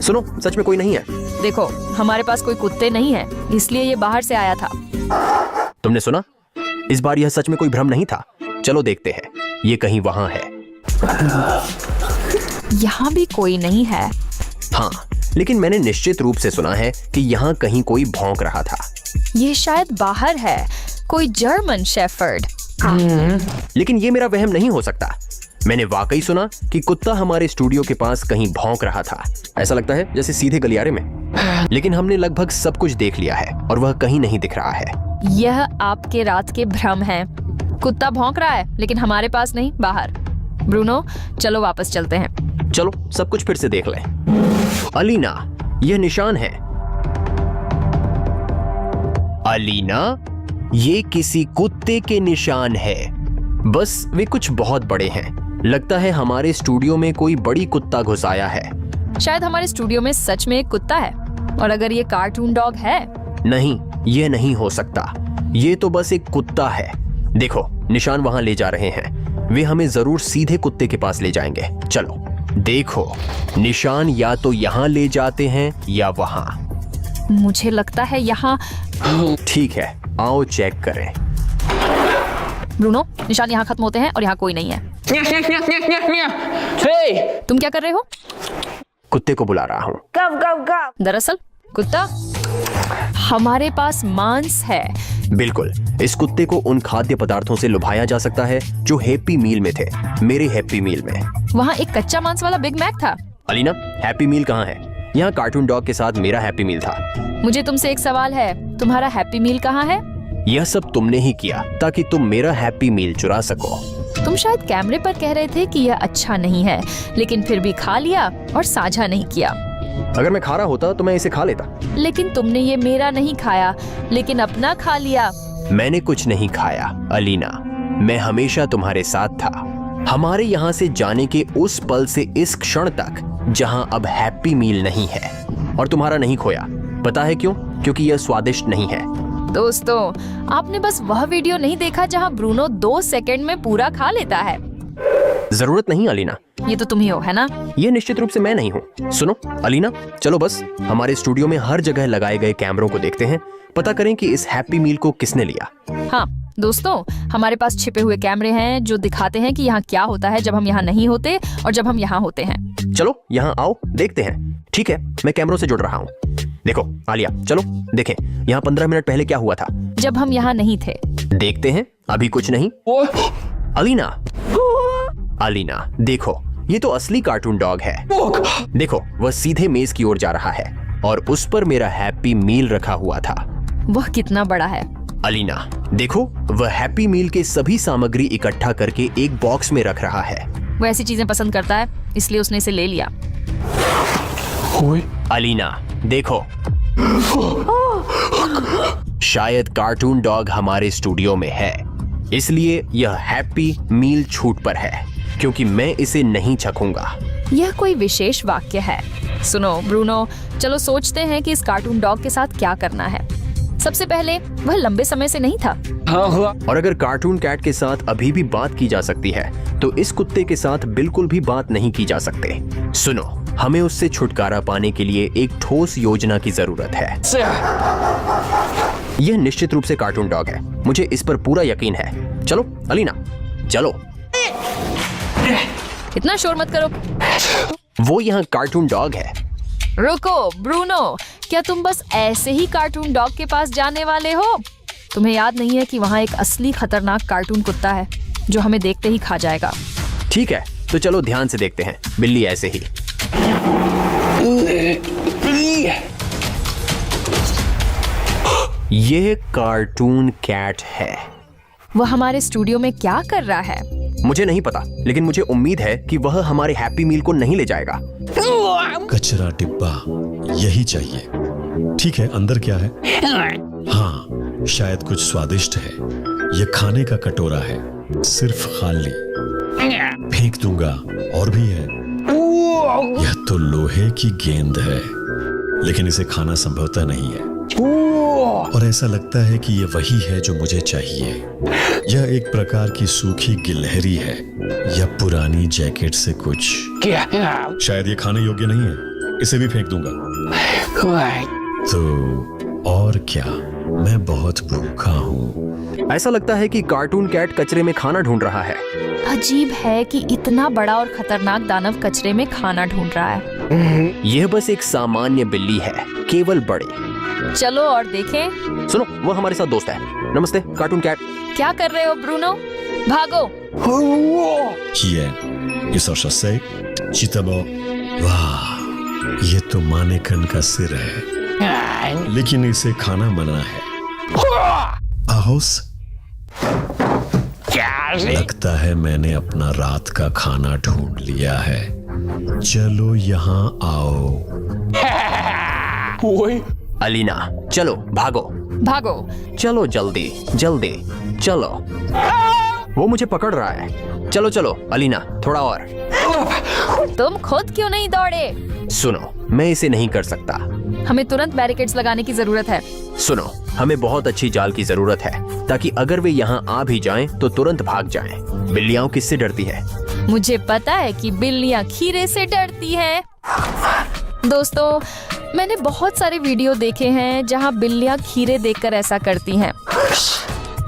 सुनो, सच में कोई नहीं है। देखो, हमारे पास कोई कुत्ते नहीं है, इसलिए ये बाहर से आया था। तुमने सुना? इस बार यह सच में कोई भ्रम नहीं था। चलो देखते हैं। ये कहीं वहां है। यहाँ भी कोई नहीं है। हाँ, लेकिन मैंने निश्चित रूप से सुना है कि यहाँ कहीं कोई भौंक रहा था। ये शायद बाहर है। कोई जर्मन शेफर्ड। लेकिन ये मेरा वहम नहीं हो सकता। मैंने वाकई सुना कि कुत्ता हमारे स्टूडियो के पास कहीं भौंक रहा था। ऐसा लगता है जैसे सीधे गलियारे में। लेकिन हमने लगभग सब कुछ देख लिया है और वह कहीं नहीं दिख रहा है। यह आपके रात के भ्रम हैं। कुत्ता भौंक रहा है, लेकिन हमारे पास नहीं, बाहर। ब्रूनो, चलो वापस चलते हैं। चलो सब कुछ फिर से देख लें। अलीना, यह निशान है। अलीना, ये किसी कुत्ते के निशान है। बस वे कुछ बहुत बड़े हैं। लगता है हमारे स्टूडियो में कोई बड़ी कुत्ता घुस आया है। शायद हमारे स्टूडियो में सच में एक कुत्ता है। और अगर ये कार्टून डॉग है? नहीं, ये नहीं हो सकता। ये तो बस एक कुत्ता है। देखो, निशान वहां ले जा रहे हैं। वे हमें जरूर सीधे कुत्ते के पास ले जाएंगे। चलो देखो, निशान या तो यहाँ ले जाते हैं या वहां। मुझे लगता है यहाँ। ठीक है, आओ चेक करें। ब्रूनो, निशान यहाँ खत्म होते हैं और यहाँ कोई नहीं है। तुम क्या कर रहे हो? कुत्ते को बुला रहा हूँ। दरअसल कुत्ता, हमारे पास मांस है। बिल्कुल, इस कुत्ते को उन खाद्य पदार्थों से लुभाया जा सकता है जो हैप्पी मील में थे। मेरे हैप्पी मील में वहाँ एक कच्चा मांस वाला बिग मैक था। अलीना, हैप्पी मील कहाँ है? यहाँ कार्टून डॉग के साथ मेरा हैप्पी मील था। मुझे तुमसे एक सवाल है, तुम्हारा हैप्पी मील कहाँ है? यह सब तुमने ही किया ताकि तुम मेरा हैप्पी मील चुरा सको। तुम शायद कैमरे पर कह रहे थे कि यह अच्छा नहीं है, लेकिन फिर भी खा लिया और साझा नहीं किया। अगर मैं खा रहा होता तो मैं इसे खा लेता। लेकिन तुमने ये मेरा नहीं खाया, लेकिन अपना खा लिया। मैंने कुछ नहीं खाया अलीना, मैं हमेशा तुम्हारे साथ था। हमारे यहाँ से जाने के उस पल से इस क्षण तक जहाँ अब हैप्पी मील नहीं है। और तुम्हारा नहीं खोया। पता है क्यों? क्योंकि यह स्वादिष्ट नहीं है। दोस्तों, आपने बस वह वीडियो नहीं देखा जहाँ ब्रूनो 2 सेकंड में पूरा खा लेता है। जरूरत नहीं अलीना। ये तो तुम ही हो, है ना? ये निश्चित रूप से मैं नहीं हूँ। सुनो अलीना, चलो बस हमारे स्टूडियो में हर जगह लगाए गए कैमरों को देखते हैं। पता करें कि इस हैप्पी मील को किसने लिया। हाँ दोस्तों, हमारे पास छिपे हुए कैमरे हैं जो दिखाते हैं कि यहाँ क्या होता है जब हम यहाँ नहीं होते और जब हम यहाँ होते हैं। चलो यहाँ आओ, देखते हैं। ठीक है, मैं कैमरों से जुड़ रहा हूँ। देखो आलिया, चलो देखें यहाँ 15 मिनट पहले क्या हुआ था जब हम यहाँ नहीं थे। देखते हैं। अभी कुछ नहीं। अलीना, अलीना देखो, ये तो असली कार्टून डॉग है। देखो, वह सीधे मेज की ओर जा रहा है और उस पर मेरा हैप्पी मील रखा हुआ था। वह कितना बड़ा है? अलीना देखो, वह हैप्पी मील के सभी सामग्री इकट्ठा करके एक बॉक्स में रख रहा है। वो ऐसी चीजें पसंद करता है, इसलिए उसने इसे ले लिया। अलीना देखो, शायद कार्टून डॉग हमारे स्टूडियो में है। इसलिए यह हैप्पी मील छूट पर है, क्योंकि मैं इसे नहीं चखूंगा। यह कोई विशेष वाक्य है। सुनो ब्रूनो, चलो सोचते हैं कि इस कार्टून डॉग के साथ क्या करना है। सबसे पहले वह लंबे समय से नहीं था। और अगर कार्टून कैट के साथ अभी भी बात की जा सकती है, तो इस कुत्ते के साथ बिल्कुल भी बात नहीं की जा सकते। सुनो, हमें उससे छुटकारा पाने के लिए एक ठोस योजना की जरूरत है। यह निश्चित रूप से कार्टून डॉग है, मुझे इस पर पूरा यकीन है। चलो अलीना, चलो। इतना शोर मत करो। वो यहाँ कार्टून डॉग है। रुको ब्रूनो, क्या तुम बस ऐसे ही कार्टून डॉग के पास जाने वाले हो? तुम्हें याद नहीं है कि वहाँ एक असली खतरनाक कार्टून कुत्ता है जो हमें देखते ही खा जाएगा। ठीक है, तो चलो ध्यान से देखते हैं। बिल्ली ऐसे ही। यह कार्टून कैट है। वह हमारे स्टूडियो में क्या कर रहा है? मुझे नहीं पता, लेकिन मुझे उम्मीद है कि वह हमारे हैप्पी मील को नहीं ले जाएगा। कचरा डिब्बा यही चाहिए। ठीक है, अंदर क्या है? हाँ, शायद कुछ स्वादिष्ट है। यह खाने का कटोरा है, सिर्फ खाली। फेंक दूंगा। और भी है। यह तो लोहे की गेंद है, लेकिन इसे खाना संभवतः नहीं है। और ऐसा लगता है कि यह वही है जो मुझे चाहिए। यह एक प्रकार की सूखी गिलहरी है या पुरानी जैकेट से कुछ। शायद ये खाने योग्य नहीं है, इसे भी फेंक दूंगा। तो और क्या, मैं बहुत भूखा हूँ। ऐसा लगता है कि कार्टून कैट कचरे में खाना ढूंढ रहा है। अजीब है कि इतना बड़ा और खतरनाक दानव कचरे में खाना ढूंढ रहा है। यह बस एक सामान्य बिल्ली है, केवल बड़े। चलो और देखें। सुनो, वो हमारे साथ दोस्त है। नमस्ते कार्टून कैट। क्या कर रहे हो ब्रूनो? भागो। वाह, ये तो मानेकन का सिर है, लेकिन इसे खाना मना है। आहोस, लगता है मैंने अपना रात का खाना ढूंढ लिया है। चलो यहाँ आओ। अलीना, चलो भागो। भागो। चलो जल्दी जल्दी, चलो। वो मुझे पकड़ रहा है। चलो चलो अलीना, थोड़ा और। तुम खुद क्यों नहीं दौड़े? सुनो, मैं इसे नहीं कर सकता। हमें तुरंत बैरिकेड्स लगाने की जरूरत है। सुनो, हमें बहुत अच्छी जाल की जरूरत है, ताकि अगर वे यहाँ आ भी जाएं, तो तुरंत भाग जाएं। बिल्लियाँ किससे डरती है? मुझे पता है कि बिल्लियाँ खीरे से डरती हैं। दोस्तों, मैंने बहुत सारे वीडियो देखे हैं जहाँ बिल्लियाँ खीरे देखकर ऐसा करती हैं।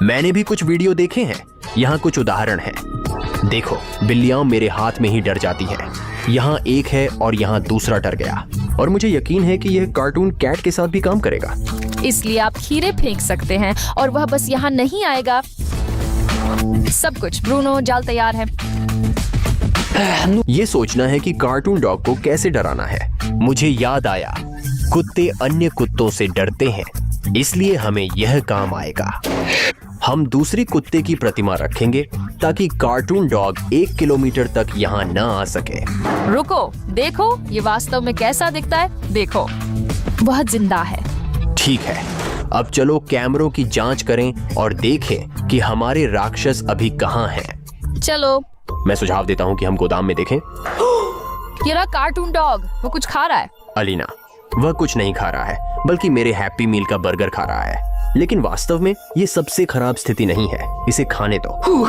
मैंने भी कुछ वीडियो देखे हैं। यहाँ कुछ उदाहरण हैं। देखो, बिल्लियाँ मेरे हाथ में ही डर जाती हैं। यहाँ एक है और यहाँ दूसरा डर गया। और मुझे यकीन है कि यह कार्टून कैट के साथ भी काम करेगा। इसलिए आप खीरे फेंक सकते हैं और वह बस यहाँ नहीं आएगा। सब कुछ, ब्रूनो, जाल तैयार है। ये सोचना है कि कार्टून डॉग को कैसे डराना है। मुझे याद आया, कुत्ते अन्य कुत्तों से डरते हैं, इसलिए हमें यह काम आएगा। हम दूसरी कुत्ते की प्रतिमा रखेंगे ताकि कार्टून डॉग 1 किलोमीटर तक यहाँ न आ सके। रुको, देखो ये वास्तव में कैसा दिखता है। देखो, वह जिंदा है। ठीक है, अब चलो कैमरों की जांच करें और देखें कि हमारे राक्षस अभी कहाँ हैं। चलो। मैं सुझाव देता हूँ कि हम गोदाम में देखें। ये रहा कार्टून डॉग, वो कुछ खा रहा है। अलीना, वह कुछ नहीं खा रहा है, बल्कि मेरे हैप्पी मील का बर्गर खा रहा है। लेकिन वास्तव में ये सबसे खराब स्थिति नहीं है, इसे खाने दो।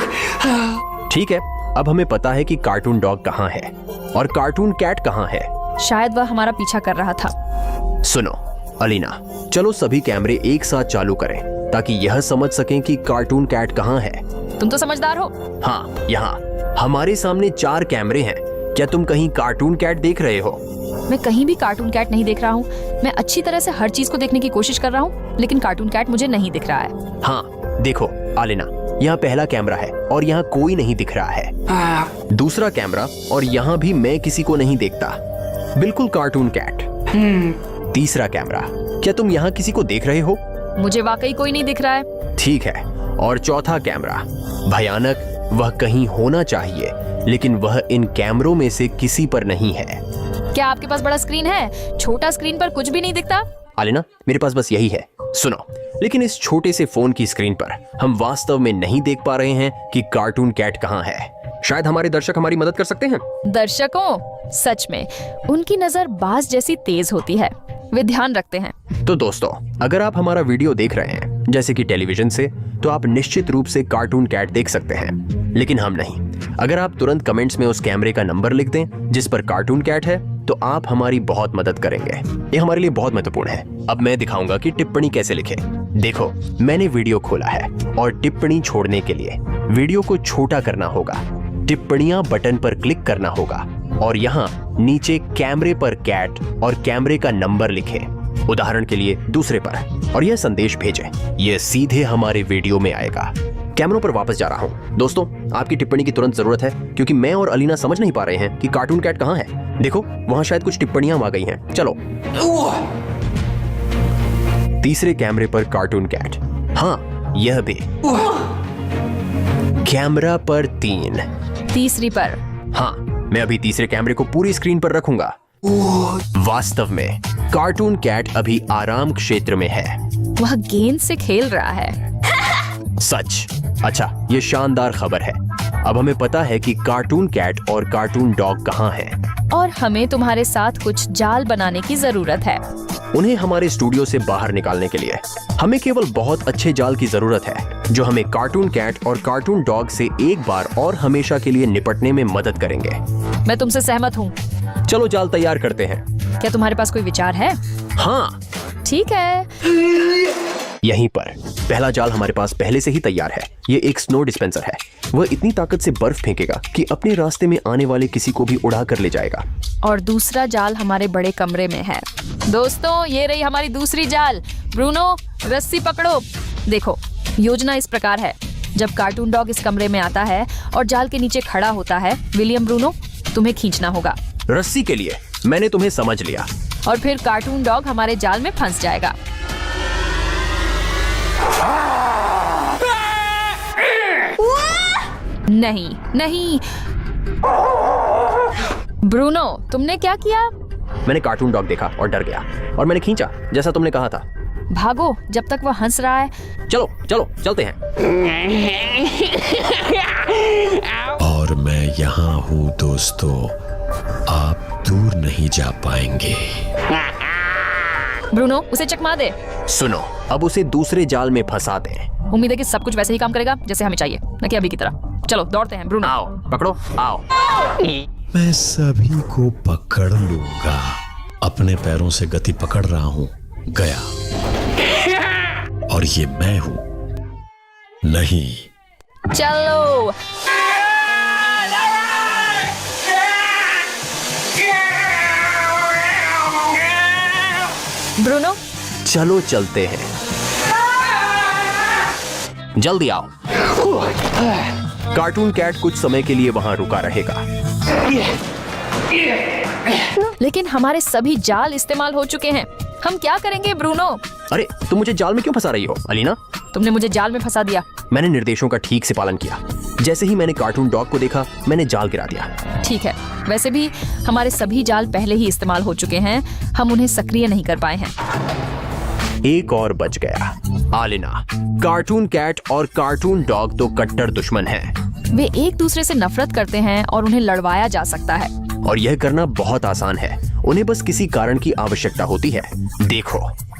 ठीक है, अब हमें पता है कि कार्टून डॉग कहाँ है और कार्टून कैट कहाँ है। शायद वह हमारा पीछा कर रहा था। सुनो अलीना, चलो सभी कैमरे एक साथ चालू करें ताकि यह समझ सकें कि कार्टून कैट कहाँ है। तुम तो समझदार हो। हाँ, यहाँ हमारे सामने 4 कैमरे हैं। क्या तुम कहीं कार्टून कैट देख रहे हो? मैं कहीं भी कार्टून कैट नहीं देख रहा हूँ। मैं अच्छी तरह से हर चीज को देखने की कोशिश कर रहा हूँ, लेकिन कार्टून कैट मुझे नहीं दिख रहा है। हाँ देखो आलिना, यहाँ पहला कैमरा है और यहाँ कोई नहीं दिख रहा है। दूसरा कैमरा और यहाँ भी मैं किसी को नहीं देखता। बिल्कुल कार्टून कैट। तीसरा कैमरा, क्या तुम यहाँ किसी को देख रहे हो? मुझे वाकई कोई नहीं दिख रहा है। ठीक है, और चौथा कैमरा, भयानक, वह कहीं होना चाहिए, लेकिन वह इन कैमरों में से किसी पर नहीं है। क्या आपके पास बड़ा स्क्रीन है? छोटा स्क्रीन पर कुछ भी नहीं दिखता। आलिना, मेरे पास बस यही है, सुनो। लेकिन इस छोटे से फोन की स्क्रीन पर हम वास्तव में नहीं देख पा रहे हैं कि कार्टून कैट कहाँ है। शायद हमारे दर्शक हमारी मदद कर सकते हैं। दर्शकों, सच में उनकी नजर बाज जैसी तेज होती है, वे ध्यान रखते हैं। तो दोस्तों, अगर आप हमारा वीडियो देख रहे हैं जैसे कि टेलीविजन से, तो आप निश्चित रूप से कार्टून कैट देख सकते हैं, लेकिन हम नहीं। अगर आप तुरंत कमेंट्स में उस कैमरे का नंबर लिख दें जिस पर कार्टून कैट है, तो आप हमारी बहुत मदद करेंगे। ये हमारे लिए बहुत महत्वपूर्ण है। अब मैं दिखाऊंगा कि टिप्पणी कैसे लिखें। देखो, मैंने वीडियो खोला है और टिप्पणी छोड़ने के लिए वीडियो को छोटा करना होगा। टिप्पणियां बटन पर क्लिक करना होगा और यहाँ नीचे कैमरे पर कैट और कैमरे का नंबर लिखें, उदाहरण के लिए दूसरे पर, और यह संदेश भेजें। यह सीधे हमारे वीडियो में आएगा। कैमरों पर वापस जा रहा हूँ। दोस्तों, आपकी टिप्पणी की तुरंत जरूरत है क्योंकि मैं और अलीना समझ नहीं पा रहे हैं कि कार्टून कैट कहाँ है। देखो, वहाँ शायद कुछ टिप्पणियां आ गई हैं। चलो, तीसरे कैमरे पर कार्टून कैट, हाँ यह भी। कैमरा पर 3, तीसरी पर। हाँ, मैं अभी तीसरे कैमरे को पूरी स्क्रीन पर रखूंगा। वास्तव में कार्टून कैट अभी आराम क्षेत्र में है। वह गेंद से खेल रहा है। सच? अच्छा, ये शानदार खबर है। अब हमें पता है कि कार्टून कैट और कार्टून डॉग कहाँ हैं। और हमें तुम्हारे साथ कुछ जाल बनाने की जरूरत है। उन्हें हमारे स्टूडियो से बाहर निकालने के लिए हमें केवल बहुत अच्छे जाल की जरूरत है जो हमें कार्टून कैट और कार्टून डॉग से एक बार और हमेशा के लिए निपटने में मदद करेंगे। मैं तुमसे सहमत हूँ। चलो जाल तैयार करते हैं। क्या तुम्हारे पास कोई विचार है? हाँ, ठीक है। यहीं पर पहला जाल हमारे पास पहले से ही तैयार है। ये एक स्नो डिस्पेंसर है। वह इतनी ताकत से बर्फ फेंकेगा कि अपने रास्ते में आने वाले किसी को भी उड़ा कर ले जाएगा। और दूसरा जाल हमारे बड़े कमरे में है। दोस्तों, ये रही हमारी दूसरी जाल। ब्रूनो, रस्सी पकड़ो। देखो, योजना इस प्रकार है। जब कार्टून डॉग इस कमरे में आता है और जाल के नीचे खड़ा होता है, विलियम, ब्रूनो, तुम्हें खींचना होगा। रस्सी के लिए मैंने तुम्हें समझ लिया। और फिर कार्टून डॉग हमारे जाल में फंस जाएगा। नहीं, नहीं। ब्रूनो, तुमने क्या किया? मैंने कार्टून डॉग देखा और डर गया और मैंने खींचा जैसा तुमने कहा था। भागो, जब तक वह हंस रहा है। चलो चलो चलते हैं। और मैं यहाँ हूँ दोस्तों, आप दूर नहीं जा पाएंगे। ब्रूनो, उसे चकमा दे। सुनो, अब उसे दूसरे जाल में फंसा दें। उम्मीद है कि सब कुछ वैसे ही काम करेगा जैसे हमें चाहिए, न कि अभी की तरह। चलो दौड़ते हैं। ब्रूनो, आओ, पकड़ो, आओ। मैं सभी को पकड़ लूंगा। अपने पैरों से गति पकड़ रहा हूँ। गया। और ये मैं हूँ। नहीं। चलो। ब्रूनो, चलो चलते हैं। जल्दी आओ। कार्टून कैट कुछ समय के लिए वहां रुका रहेगा। लेकिन हमारे सभी जाल इस्तेमाल हो चुके हैं। हम क्या करेंगे ब्रूनो? अरे, तुम मुझे जाल में क्यों फंसा रही हो अलीना? तुमने मुझे जाल में फंसा दिया। मैंने निर्देशों का ठीक से पालन किया। जैसे ही मैंने कार्टून डॉग को देखा, मैंने जाल गिरा दिया। ठीक है, वैसे भी हमारे सभी जाल पहले ही इस्तेमाल हो चुके हैं। हम उन्हें सक्रिय नहीं कर पाए हैं। एक और बच गया। आलिना, कार्टून कैट और कार्टून डॉग तो कट्टर दुश्मन हैं। वे एक दूसरे से नफरत करते हैं और उन्हें लड़वाया जा सकता है। और यह करना बहुत आसान है। उन्हें बस किसी कारण की आवश्यकता होती है। देखो,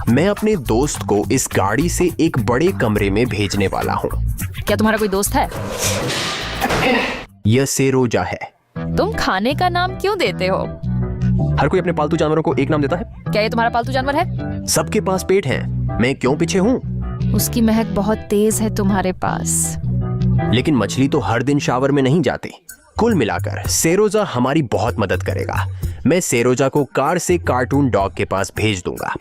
मैं अपने दोस्त को इस गाड़ी से एक बड़े कमरे में भेजने वाला हूँ। क्या तुम्हारा कोई दोस्त है? यह सेरोजा है। तुम खाने का नाम क्यों देते हो? हर कोई अपने पालतू जानवरों को एक नाम देता है। क्या ये तुम्हारा पालतू जानवर है? सबके पास पेट है, मैं क्यों पीछे हूँ? उसकी महक बहुत तेज है तुम्हारे पास। लेकिन मछली तो हर दिन शावर में नहीं जाती। कुल मिलाकर सेरोजा हमारी बहुत मदद करेगा। मैं सेरोजा को कार से कार्टून डॉग के पास भेज दूंगा।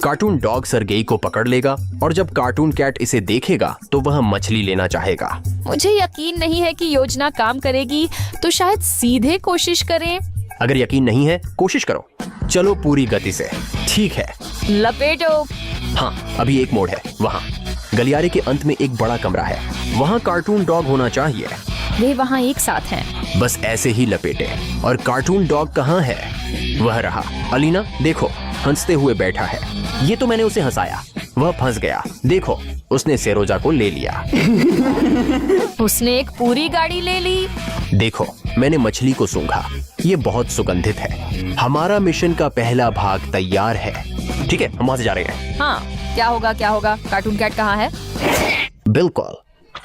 कार्टून डॉग सरगेई को पकड़ लेगा और जब कार्टून कैट इसे देखेगा तो वह मछली लेना चाहेगा। मुझे यकीन नहीं है कि योजना काम करेगी, तो शायद सीधे कोशिश करें। अगर यकीन नहीं है, कोशिश करो। चलो पूरी गति से। ठीक है, लपेटो। हाँ, अभी एक मोड़ है। वहाँ गलियारे के अंत में एक बड़ा कमरा है। वहाँ कार्टून डॉग होना चाहिए। वे वहाँ एक साथ हैं। बस ऐसे ही लपेटे। और कार्टून डॉग कहाँ है? वह रहा। अलीना, देखो, हंसते हुए बैठा है। ये तो मैंने उसे हंसाया, वह फंस गया। देखो, उसने सेरोजा को ले लिया। उसने एक पूरी गाड़ी ले ली। देखो, मैंने मछली को सूंघा, ये बहुत सुगंधित है। हमारा मिशन का पहला भाग तैयार है। ठीक है, हम वहां से जा रहे हैं। हाँ, क्या होगा क्या होगा? कार्टून कैट कहाँ है? बिल्कुल।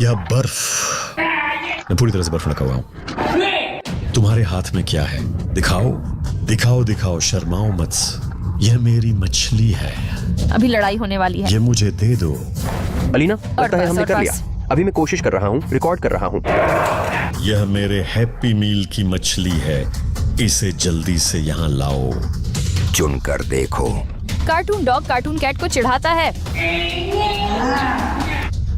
यह बर्फ, मैं पूरी तरह से बर्फ ढका हुआ हूँ। तुम्हारे हाथ में क्या है? दिखाओ दिखाओ दिखाओ, शर्माओ मत। यह मेरी मछली है। अभी लड़ाई होने वाली है। ये मुझे दे दो। अलीना, लगता है हमने कर लिया। अभी मैं कोशिश कर रहा हूँ, रिकॉर्ड कर रहा हूँ। यह मेरे हैप्पी मील की मछली है, इसे जल्दी से यहाँ लाओ। चुन कर देखो। कार्टून डॉग कार्टून कैट को चिढ़ाता है।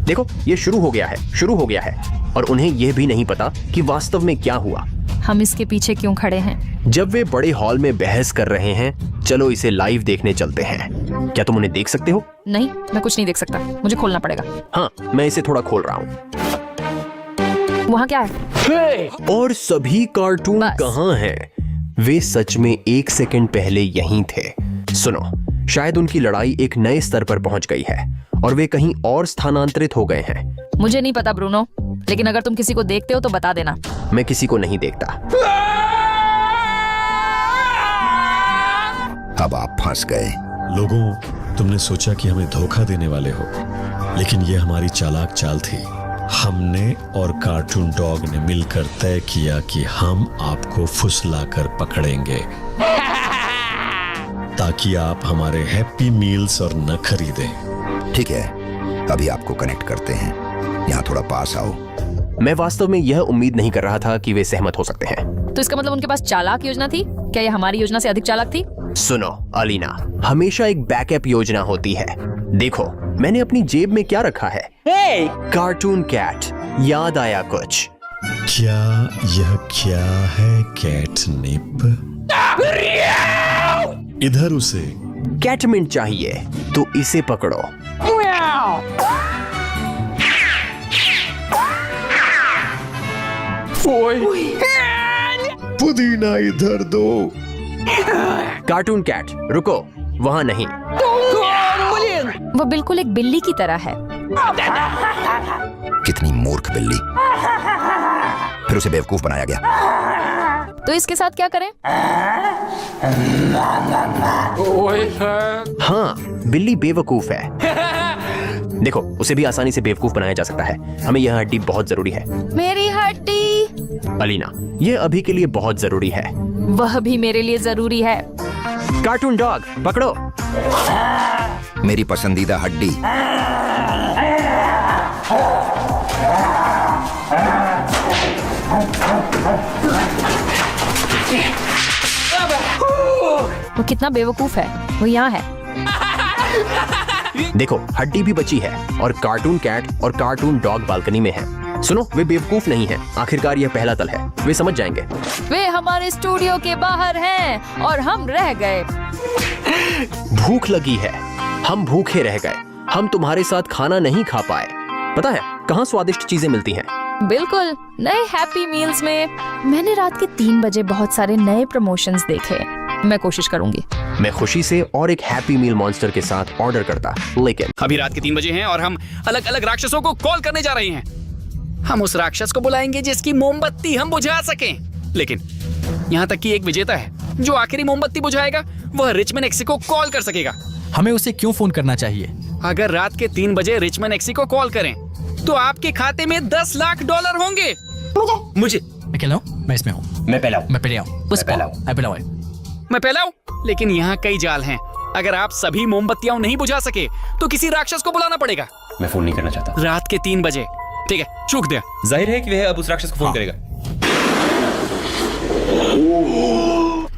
देखो, ये शुरू हो गया है और उन्हें यह भी नहीं पता कि वास्तव में क्या हुआ। हम इसके पीछे क्यों खड़े हैं? जब वे बड़े हॉल में बहस कर रहे हैं, चलो इसे लाइव देखने चलते हैं। क्या तुम उन्हें देख सकते हो? नहीं, मैं कुछ नहीं देख सकता, मुझे खोलना पड़ेगा। हाँ, मैं इसे थोड़ा खोल रहा हूँ। वहाँ क्या है? और सभी कार्टून बस। कहाँ हैं? वे सच में 1 सेकंड पहले यहीं थे। सुनो, शायद उनकी लड़ाई एक नए स्तर पर पहुंच गई है और वे कहीं और स्थानांतरित हो गए हैं। मुझे नहीं पता ब्रूनो, लेकिन अगर तुम किसी को देखते हो तो बता देना। मैं किसी को नहीं देखता। अब आप फंस गए। लोगों, तुमने सोचा कि हमें धोखा देने वाले हो, लेकिन यह हमारी चालाक चाल थी। हमने और कार्टून डॉग ने मिलकर तय किया कि हम आपको फुसलाकर पकड़ेंगे ताकि आप हमारे हैप्पी मील्स और न खरीदें। ठीक है, अभी आपको कनेक्ट करते हैं। यहाँ थोड़ा पास आओ। मैं वास्तव में यह उम्मीद नहीं कर रहा था कि वे सहमत हो सकते हैं। तो इसका मतलब उनके पास चालाक योजना थी? क्या यह हमारी योजना से अधिक चालाक थी? सुनो अलीना, हमेशा एक बैकअप योजना होती है। देखो, मैंने अपनी जेब में क्या रखा है? Cartoon cat. याद आया कुछ? क्या यह क्या है? कैटनिप? इधर उसे कैटमिंट चाहिए तो इसे पकड़ो। पुदीना इधर दो। कार्टून कैट, रुको, वहां नहीं। वो बिल्कुल एक बिल्ली की तरह है। कितनी मूर्ख बिल्ली। फिर उसे बेवकूफ बनाया गया। तो इसके साथ क्या करें? हाँ, बिल्ली बेवकूफ है। देखो, उसे भी आसानी से बेवकूफ बनाया जा सकता है। हमें यह हड्डी बहुत जरूरी है। मेरी हड्डी। अलीना, यह अभी के लिए बहुत जरूरी है। वह भी मेरे लिए जरूरी है। कार्टून डॉग, पकड़ो। मेरी पसंदीदा हड्डी। वो कितना बेवकूफ है। वो यहाँ है। देखो, हड्डी भी बची है और कार्टून कैट और कार्टून डॉग बालकनी में है। सुनो, वे बेवकूफ नहीं हैं। आखिरकार यह पहला तल है, वे समझ जाएंगे। वे हमारे स्टूडियो के बाहर हैं और हम रह गए। भूख लगी है, हम भूखे रह गए। हम तुम्हारे साथ खाना नहीं खा पाए। पता है कहाँ स्वादिष्ट चीजें मिलती हैं? बिल्कुल, नए हैप्पी मील्स में। मैंने रात के 3 बजे बहुत सारे नए प्रमोशंस देखे। मैं कोशिश करूंगी। मैं खुशी से और एक हैप्पी मील मॉन्स्टर के साथ ऑर्डर करता, लेकिन अभी रात के 3 बजे हैं और हम अलग अलग राक्षसों को कॉल करने जा रहे हैं। हम उस राक्षस को बुलाएंगे जिसकी मोमबत्ती हम बुझा सकें। लेकिन यहाँ तक कि एक विजेता है जो आखिरी मोमबत्ती बुझाएगा, वह रिचमैन एक्सी को कॉल कर सकेगा। हमें उसे क्यों फोन करना चाहिए? अगर रात के 3 बजे रिचमैन एक्सी को कॉल करें तो आपके खाते में $10 लाख होंगे। मुझे मैं खेल रहा हूँ, मैं इसमें हूँ। मैं पहला मैं पहले आऊँ। मैं पहला हूँ, लेकिन यहाँ कई जाल हैं। अगर आप सभी मोमबत्तियां नहीं बुझा सके तो किसी राक्षस को बुलाना पड़ेगा। मैं फोन नहीं करना चाहता। रात के 3 बजे। ठीक है, चूक दिया। जाहिर है कि वह अब उस राक्षस को फोन करेगा।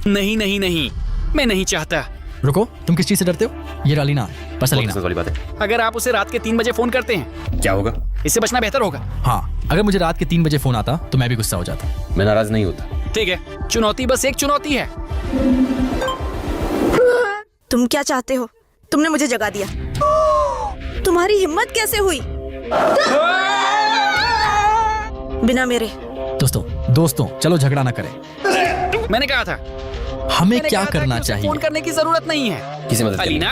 नहीं नहीं नहीं, मैं नहीं चाहता। रुको, तुम किस चीज से डरते हो? ये अलीना, बस अलीना। वाली बात है। अगर आप उसे रात के 3 बजे फोन करते हैं, क्या होगा? इससे बचना बेहतर होगा। हाँ, अगर मुझे रात के 3 बजे फोन आता तो मैं भी गुस्सा हो जाता। मैं नाराज नहीं होता। ठीक है, चुनौती बस एक चुनौती है। तुम क्या चाहते हो? तुमने मुझे जगा दिया। तुम्हारी हिम्मत कैसे हुई? बिना मेरे। दोस्तों, चलो झगड़ा ना करें। मैंने कहा था हमें मैंने क्या कहा था करना कि उसे चाहिए? फोन करने की जरूरत नहीं है। किसे मदद करनी? अलीना,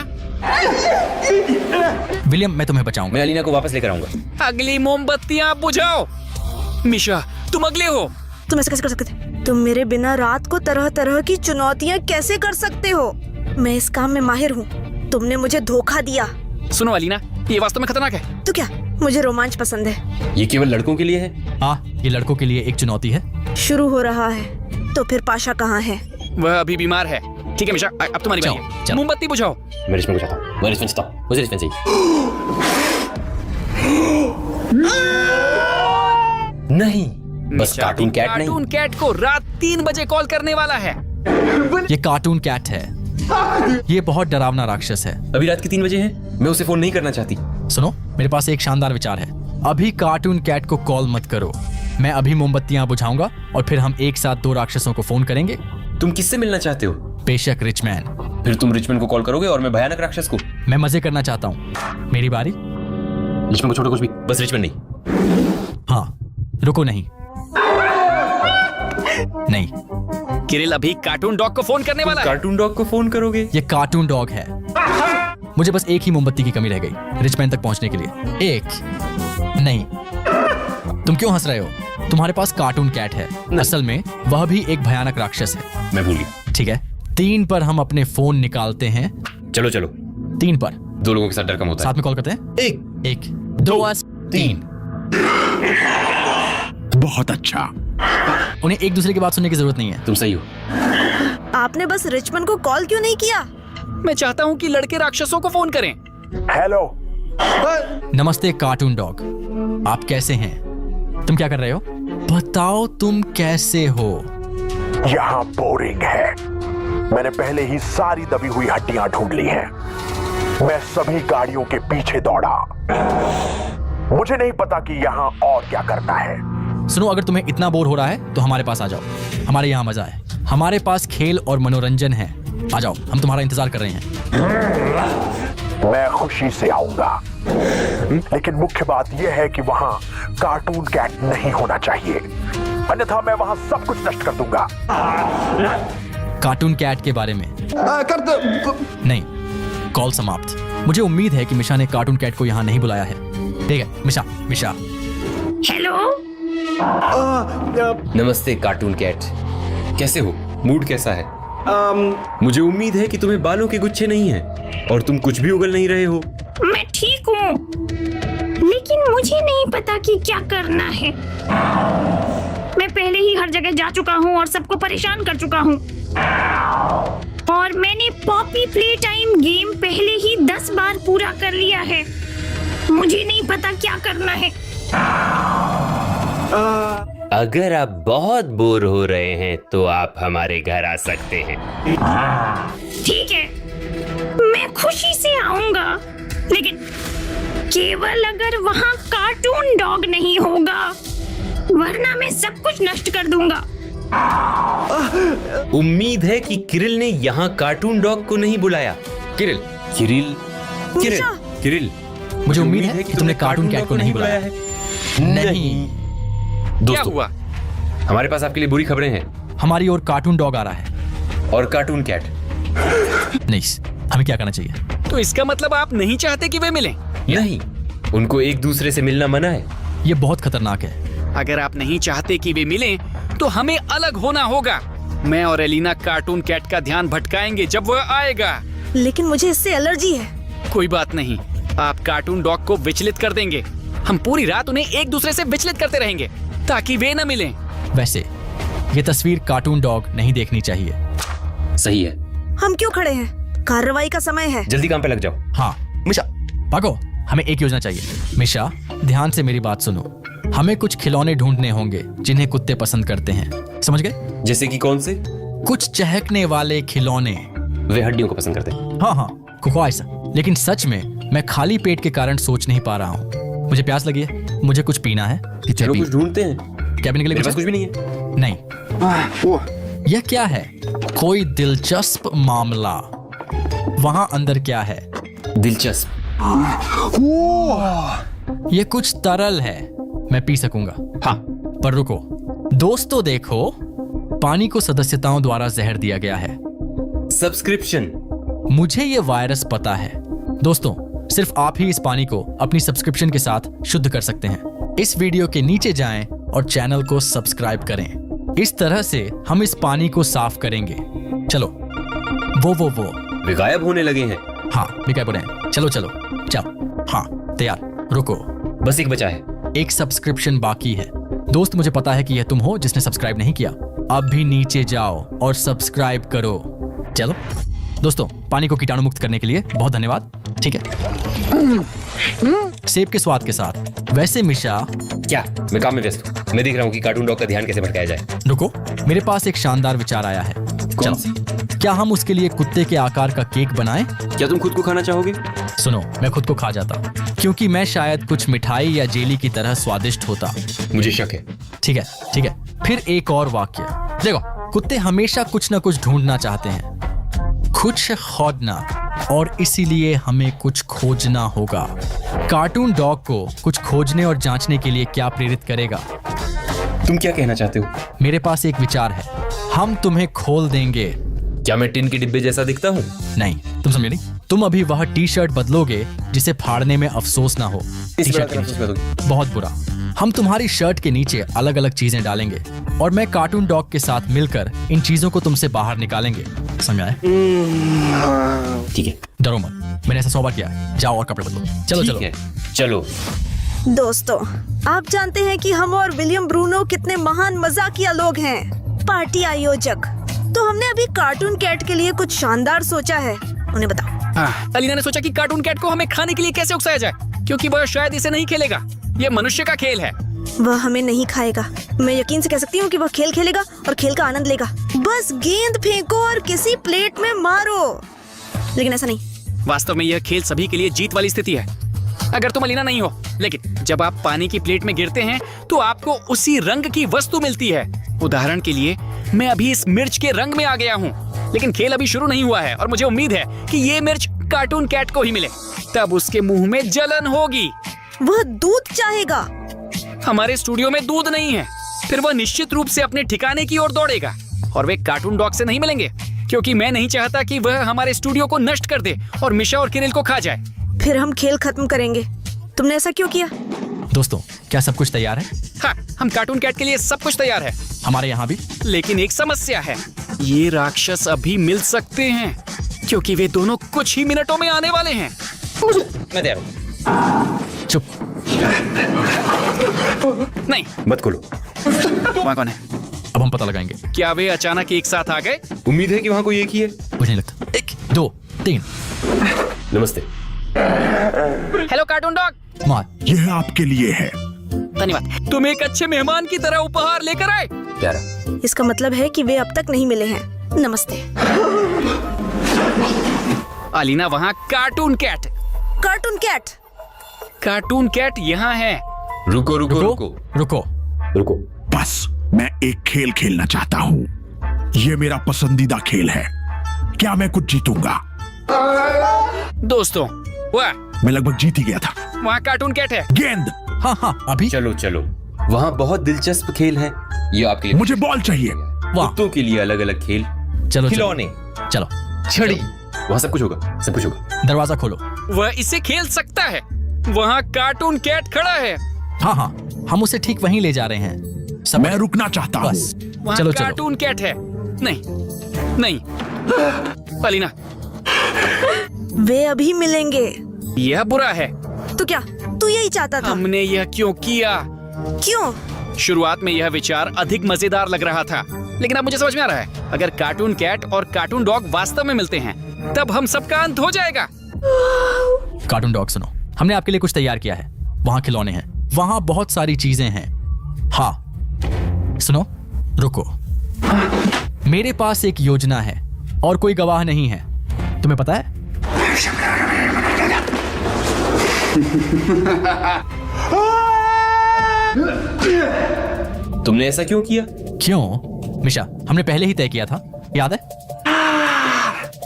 विलियम, मैं तुम्हें बचाऊंगा। मैं अलीना को वापस लेकर आऊंगा। अगली मोमबत्तियां बुझाओ। मिशा, तुम अगले हो। तुम ऐसे कैसे कर सकते थे? तुम मेरे बिना रात को तरह तरह की चुनौतियाँ कैसे कर सकते हो? मैं इस काम में माहिर हूँ। तुमने मुझे धोखा दिया। सुनो अलीना, ये वास्तव में खतरनाक है। तो क्या, मुझे रोमांच पसंद है। ये केवल लड़कों के लिए है? हाँ, ये लड़कों के लिए एक चुनौती है। शुरू हो रहा है। तो फिर पाशा कहाँ है? वह अभी बीमार है। ठीक है मिशा, अब तुम्हारी बारी है। चलो। मोमबत्ती बुझाओ। मैं रिचमन को चाहता हूँ। मैं रिचमन चाहता हूँ। मुझे रिचमन चाहिए। नहीं, बस मिशा, कार्टून कैट नहीं। कार्टून कैट को रात 3 बजे कॉल करने वाला है। ये कार्टून कैट है। ये बहुत डरावना राक्षस है। अभी रात के 3 बजे हैं। मैं उसे फोन नहीं करना चाहती। सुनो, मेरे पास एक शानदार विचार है। अभी कार्टून कैट को कॉल मत करो। मैं अभी मोमबत्तियां बुझाऊंगा और फिर हम एक साथ 2 राक्षसों को फोन करेंगे। तुम किससे मिलना चाहते हो? बेशक रिचमैन। फिर तुम रिचमन को कॉल करोगे और मैं भयानक राक्षस को? मैं मजे करना चाहता हूँ। मेरी बारी। रिचमन को छोड़ो, कुछ भी, बस रिचमन नहीं। हाँ, रुको, नहीं नहीं, किरिल अभी कार्टून डॉग को फोन करने वाला है। कार्टून डॉग को फोन करोगे? ये कार्टून डॉग है। मुझे बस एक ही मोमबत्ती की कमी रह गई रिचमैन तक पहुंचने के लिए। एक नहीं। तुम क्यों हंस रहे हो? तुम्हारे पास कार्टून कैट है। असल में वह भी एक भयानक राक्षस है। मैं भूल गया। ठीक है, 3 पर हम अपने फोन निकालते हैं। चलो चलो। 3 पर 2 लोगों के साथ डर कम होता है। साथ में कॉल करते हैं। 1 2 3। बहुत अच्छा। उन्हें एक दूसरे की बात सुनने की जरूरत नहीं है। तुम सही हो। आपने बस रिचमन को कॉल क्यों नहीं किया? मैं चाहता हूँ कि लड़के राक्षसों को फोन करें। हेलो। नमस्ते कार्टून डॉग, आप कैसे हैं? तुम क्या कर रहे हो? बताओ तुम कैसे हो? यहाँ बोरिंग है। मैंने पहले ही सारी दबी हुई हड्डियां ढूंढ ली हैं। मैं सभी गाड़ियों के पीछे दौड़ा। मुझे नहीं पता कि यहाँ और क्या करना है। सुनो, अगर तुम्हें इतना बोर हो रहा है तो हमारे पास आ जाओ। हमारे यहाँ मजा है। हमारे पास खेल और मनोरंजन है। आ जाओ, हम तुम्हारा इंतजार कर रहे हैं। मैं खुशी से आऊंगा, लेकिन मुख्य बात यह है कि वहाँ कार्टून कैट नहीं होना चाहिए, अन्यथा मैं वहाँ सब कुछ नष्ट कर दूंगा। कार्टून कैट के बारे में नहीं। कॉल समाप्त। मुझे उम्मीद है कि मिशा ने कार्टून कैट को यहाँ नहीं बुलाया है। ठीक है, मिशा। हेलो। नमस्ते कार्टून कैट, कैसे हो? मूड कैसा है? मुझे उम्मीद है कि तुम्हें बालों के गुच्छे नहीं हैं और तुम कुछ भी उगल नहीं रहे हो। मैं ठीक हूँ, लेकिन मुझे नहीं पता कि क्या करना है। मैं पहले ही हर जगह जा चुका हूँ और सबको परेशान कर चुका हूँ। और मैंने पॉपी प्ले टाइम गेम पहले ही 10 बार पूरा कर लिया है। मुझे नहीं पता क्या करना है। अगर आप बहुत बोर हो रहे हैं तो आप हमारे घर आ सकते हैं। ठीक है, मैं खुशी से आऊंगा, लेकिन केवल अगर वहाँ कार्टून डॉग नहीं होगा, वरना मैं सब कुछ नष्ट कर दूंगा। उम्मीद है कि किरिल ने यहाँ कार्टून डॉग को नहीं बुलाया। किरिल। मुझे उम्मीद है कि तुमने कार्टून कैट को नहीं बुलाया है। नहीं। दोस्तों, हुआ? हमारे पास आपके लिए बुरी खबरें हैं। हमारी ओर कार्टून डॉग आ रहा है और कार्टून कैट। नहीं, हमें क्या करना चाहिए? तो इसका मतलब आप नहीं चाहते कि वे मिलें? नहीं, उनको एक दूसरे से मिलना मना है। ये बहुत खतरनाक है। अगर आप नहीं चाहते कि वे मिलें, तो हमें अलग होना होगा। मैं और एलिना कार्टून कैट का ध्यान भटकाएंगे जब वह आएगा। लेकिन मुझे इससे एलर्जी है। कोई बात नहीं, आप कार्टून डॉग को विचलित कर देंगे। हम पूरी रात उन्हें एक दूसरे से विचलित करते रहेंगे ताकि वे न मिलें। वैसे ये तस्वीर कार्टून डॉग नहीं देखनी चाहिए। सही है। हम क्यों खड़े हैं? कार्रवाई का समय है। जल्दी काम पे लग जाओ। हाँ मिशा, भागो। हमें एक योजना चाहिए। मिशा, ध्यान से मेरी बात सुनो। हमें कुछ खिलौने ढूंढने होंगे जिन्हें कुत्ते पसंद करते हैं। समझ गए? जैसे कि कौन से? कुछ चहकने वाले खिलौने। वे हड्डियों को पसंद करते हैं। हाँ, कुछ। लेकिन सच में मैं खाली पेट के कारण सोच नहीं पा रहा हूँ। मुझे प्यास लगी है, मुझे कुछ पीना है। चलो कुछ ढूंढते हैं। क्या पीने के लिए? कुछ भी नहीं है। नहीं। यह क्या है? कोई दिलचस्प मामला। वहां अंदर क्या है? दिलचस्प। यह कुछ तरल है, मैं पी सकूंगा। हाँ, पर रुको दोस्तों, देखो, पानी को सदस्यताओं द्वारा जहर दिया गया है। सब्सक्रिप्शन। मुझे ये वायरस पता है। दोस्तों, सिर्फ आप ही इस पानी को अपनी सब्सक्रिप्शन के साथ शुद्ध कर सकते हैं। इस वीडियो के नीचे जाएं और चैनल को सब्सक्राइब करें। इस तरह से हम इस पानी को साफ करेंगे। चलो, वो वे गायब होने लगे हैं। हाँ, वे गायब हो रहे हैं। चलो चलो जाओ। हाँ, तैयार। रुको, बस एक बचा है। एक सब्सक्रिप्शन बाकी है। दोस्त, मुझे पता है कि यह तुम हो जिसने सब्सक्राइब नहीं किया। अब भी नीचे जाओ और सब्सक्राइब करो। चलो दोस्तों, पानी को कीटाणु मुक्त करने के लिए बहुत धन्यवाद। ठीक है, सेब के स्वाद के साथ। वैसे मिशा, क्या? मैं काम में व्यस्त हूँ। मैं देख रहा हूँ कि कार्टून डॉग का ध्यान कैसे भटकाया जाए। रुको, मेरे पास एक शानदार विचार आया है। चलो, क्या हम उसके लिए कुत्ते के आकार का केक बनाएं? क्या तुम खुद को खाना चाहोगे? सुनो, मैं खुद को खा जाता क्योंकि मैं शायद कुछ मिठाई या जेली की तरह स्वादिष्ट होता। मुझे शक है। ठीक है, ठीक है। फिर एक और वाक्य। देखो, कुत्ते हमेशा कुछ न कुछ ढूंढना चाहते हैं, कुछ खोजना, और इसीलिए हमें कुछ खोजना होगा। कार्टून डॉग को कुछ खोजने और जांचने के लिए क्या प्रेरित करेगा? तुम क्या कहना चाहते हो? मेरे पास एक विचार है। हम तुम्हें खोल देंगे। क्या मैं टिन के डिब्बे जैसा दिखता हूँ? नहीं, तुम समझे नहीं। तुम अभी वह टी शर्ट बदलोगे जिसे फाड़ने में अफसोस ना हो। टी-शर्ट के नीचे। बहुत बुरा। हम तुम्हारी शर्ट के नीचे अलग अलग चीजें डालेंगे और मैं कार्टून डॉग के साथ मिलकर इन चीजों को तुमसे बाहर निकालेंगे। समझ आया? ठीक है, डरो मत, मैंने ऐसा 100 बार किया है। जाओ और कपड़े बदलो। चलो ठीक चलो है, चलो। दोस्तों, आप जानते हैं कि हम और विलियम ब्रूनो कितने महान मजाकिया लोग हैं, पार्टी आयोजक। तो हमने अभी कार्टून कैट के लिए कुछ शानदार सोचा है। उन्हें बताओ। अलीना ने सोचा कि कार्टून कैट को हमें खाने के लिए कैसे उकसाया जाए, क्योंकि वह शायद इसे नहीं खेलेगा। ये मनुष्य का खेल है। वह हमें नहीं खाएगा। मैं यकीन से कह सकती हूँ कि वह खेल खेलेगा और खेल का आनंद लेगा। बस गेंद फेंको और किसी प्लेट में मारो। लेकिन ऐसा नहीं। वास्तव में यह खेल सभी के लिए जीत वाली स्थिति है, अगर तुम अलीना नहीं हो। लेकिन जब आप पानी की प्लेट में गिरते हैं तो आपको उसी रंग की वस्तु मिलती है। उदाहरण के लिए, मैं अभी इस मिर्च के रंग में आ गया हूँ, लेकिन खेल अभी शुरू नहीं हुआ है और मुझे उम्मीद है कि ये मिर्च कार्टून कैट को ही मिले। तब उसके मुंह में जलन होगी। वह दूध चाहेगा। हमारे स्टूडियो में दूध नहीं है। फिर वह निश्चित रूप से अपने ठिकाने की ओर दौड़ेगा और वे कार्टून डॉग से नहीं मिलेंगे, क्योंकि मैं नहीं चाहता कि वह हमारे स्टूडियो को नष्ट कर दे और मिशा और किरिल को खा जाए। फिर हम खेल खत्म करेंगे। तुमने ऐसा क्यों किया? दोस्तों, क्या सब कुछ तैयार है? हाँ, हम कार्टून कैट के लिए सब कुछ तैयार है। हमारे यहाँ भी। लेकिन एक समस्या है, ये राक्षस अभी मिल सकते हैं, क्योंकि वे दोनों कुछ ही मिनटों में आने वाले हैं। मैं तैयार हूँ। चुप। नहीं, मत खोलो। वहाँ कौन है? अब हम पता लगाएंगे। क्या वे अचानक एक साथ आ गए? उम्मीद है कि वहाँ कोई एक ही है। मुझे नहीं लगता। 1 2 3। नमस्ते। Hello cartoon dog. मार। यह आपके लिए है। धन्यवाद। तुम एक अच्छे मेहमान की तरह उपहार लेकर आए। प्यारा। इसका मतलब है कि वे अब तक नहीं मिले हैं। नमस्ते। अलीना, वहाँ cartoon cat. Cartoon cat. Cartoon cat यहाँ है। रुको रुको रुको रुको रुको। बस मैं एक खेल खेलना चाहता हूँ। ये मेरा पसंदीदा खेल है। क्या मैं कुछ जीतूंगा? दोस्तों, वाह, मैं लगभग जीत ही गया था। वहाँ कार्टून कैट है। गेंद। हाँ हाँ, अभी। चलो चलो, वहाँ बहुत दिलचस्प खेल है। ये आपके लिए। मुझे बॉल चाहिए। कुत्तों के लिए अलग अलग खेल। चलो खिलौने। चलो। छड़ी। वहाँ सब कुछ होगा, सब कुछ होगा। दरवाजा खोलो। वह इसे खेल सकता है। वहाँ कार्टून कैट खड़ा है। हाँ हाँ, हम उसे ठीक वहीं ले जा रहे हैं। सब मैं रुकना चाहता हूँ। वहाँ चलो कार्टून कैट है। नहीं नहीं, अलीना, वे अभी मिलेंगे। यह बुरा है। तो क्या तू यही चाहता था? हमने यह क्यों किया? क्यों? शुरुआत में यह विचार अधिक मजेदार लग रहा था, लेकिन अब मुझे समझ में आ रहा है, अगर कार्टून कैट और कार्टून डॉग वास्तव में मिलते हैं, तब हम सबका अंत हो जाएगा। कार्टून डॉग, सुनो, हमने आपके लिए कुछ तैयार किया है। वहाँ खिलौने हैं, वहाँ बहुत सारी चीजें हैं। हाँ, सुनो, रुको। मेरे पास एक योजना है और कोई गवाह नहीं है। तुम्हें पता है? तुमने ऐसा क्यों किया? क्यों मिशा, हमने पहले ही तय किया था, याद है?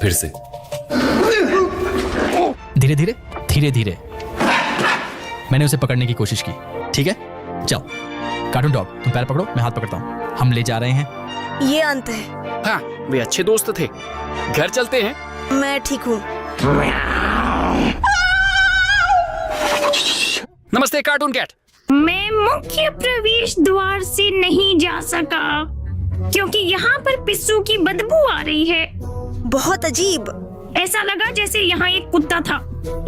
फिर से। धीरे धीरे धीरे धीरे मैंने उसे पकड़ने की कोशिश की। ठीक है, चलो कार्टून डॉग, तुम पैर पकड़ो, मैं हाथ पकड़ता हूँ। हम ले जा रहे हैं। ये अंत है। हाँ, वे अच्छे दोस्त थे। घर चलते हैं। मैं ठीक हूँ। नमस्ते कार्टून कैट। मैं मुख्य प्रवेश द्वार से नहीं जा सका क्योंकि यहाँ पर पिस्सू की बदबू आ रही है। बहुत अजीब। ऐसा लगा जैसे यहाँ एक कुत्ता था,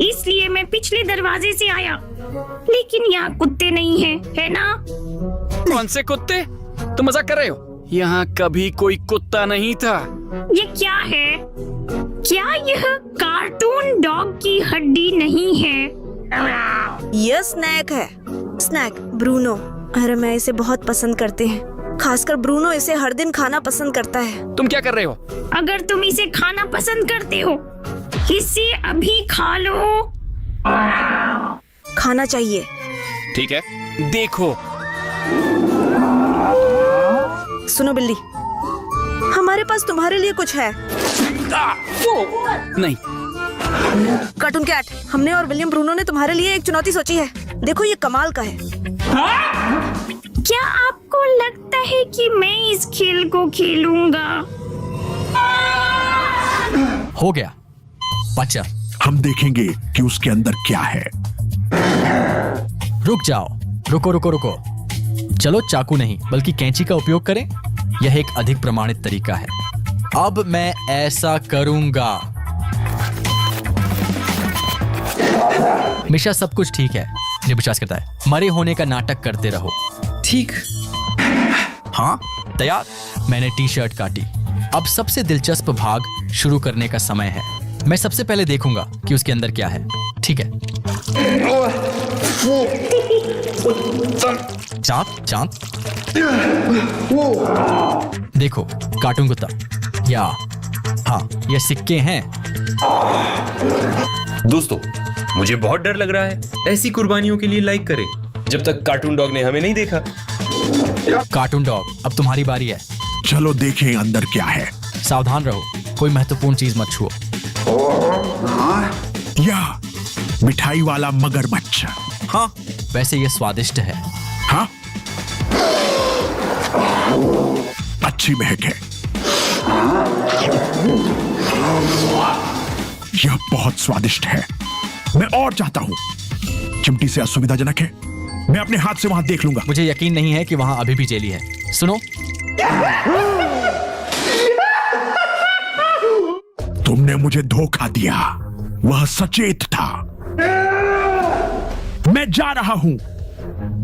इसलिए मैं पिछले दरवाजे से आया। लेकिन यहाँ कुत्ते नहीं हैं, है ना? कौन से कुत्ते? तुम मजाक कर रहे हो? यहाँ कभी कोई कुत्ता नहीं था। ये क्या है? क्या यह कार्टून डॉग की हड्डी नहीं है? यह स्नैक है। Snack Bruno. अरे मैं इसे बहुत पसंद करते हैं, खासकर ब्रूनो इसे हर दिन खाना पसंद करता है। तुम क्या कर रहे हो? अगर तुम इसे खाना पसंद करते हो, इसे अभी खा लो। खाना चाहिए। ठीक है, देखो। सुनो बिल्ली, हमारे पास तुम्हारे लिए कुछ है। नहीं। कार्टून कैट, हमने और विलियम ब्रूनो ने तुम्हारे लिए एक चुनौती सोची है। देखो ये कमाल का है। क्या आपको लगता है कि मैं इस खेल को खेलूंगा? हो गया बच्चा। हम देखेंगे कि उसके अंदर क्या है। रुक जाओ, रुको रुको रुको। चलो चाकू नहीं बल्कि कैंची का उपयोग करें। यह एक अधिक प्रमाणित तरीका है। अब मैं ऐसा करूंगा। मिशा सब कुछ ठीक है, निबुचास कहता है। मरे होने का नाटक करते रहो। ठीक। हाँ तैयार। मैंने टी शर्ट काटी। अब सबसे दिलचस्प भाग शुरू करने का समय है। मैं सबसे पहले देखूंगा कि उसके अंदर क्या है। ठीक है। चांद चांद देखो, कार्टून कुत्ता। या हाँ, ये सिक्के हैं। दोस्तों, मुझे बहुत डर लग रहा है। ऐसी कुर्बानियों के लिए लाइक करें जब तक कार्टून डॉग ने हमें नहीं देखा। कार्टून डॉग, अब तुम्हारी बारी है। चलो देखें अंदर क्या है। सावधान रहो, कोई महत्वपूर्ण चीज मत छुओ। या मिठाई वाला मगरमच्छ। हाँ, वैसे ये स्वादिष्ट है। हाँ, अच्छी महक है। यह बहुत स्वादिष्ट है। मैं और चाहता हूं। चिमटी से असुविधाजनक है। मैं अपने हाथ से वहां देख लूंगा। मुझे यकीन नहीं है कि वहां अभी भी जेली है। सुनो, तुमने मुझे धोखा दिया। वह सचेत था। मैं जा रहा हूं।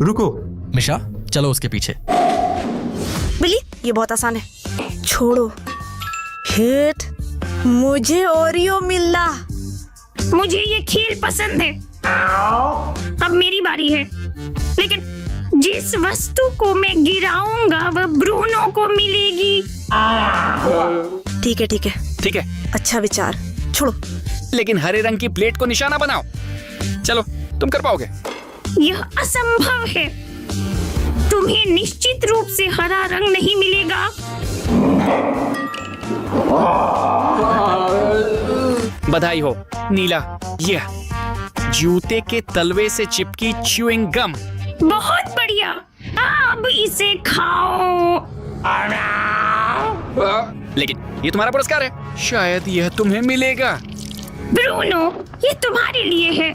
रुको मिशा, चलो उसके पीछे। बिल्ली, ये बहुत आसान है। छोड़ो। हिट। मुझे ओरियो मिला। मुझे ये खेल पसंद है। अब मेरी बारी है, लेकिन जिस वस्तु को मैं गिराऊंगा वह ब्रूनो को मिलेगी। ठीक है ठीक है ठीक है। अच्छा विचार। छोड़ो। लेकिन हरे रंग की प्लेट को निशाना बनाओ। चलो, तुम कर पाओगे। यह असंभव है। तुम्हें निश्चित रूप से हरा रंग नहीं मिलेगा। बधाई हो नीला। यह जूते के तलवे से चिपकी च्यूइंग गम। बहुत बढ़िया। अब इसे खाओ। लेकिन ये तुम्हारा पुरस्कार है, शायद यह तुम्हें मिलेगा। ब्रूनो, ये तुम्हारे लिए है।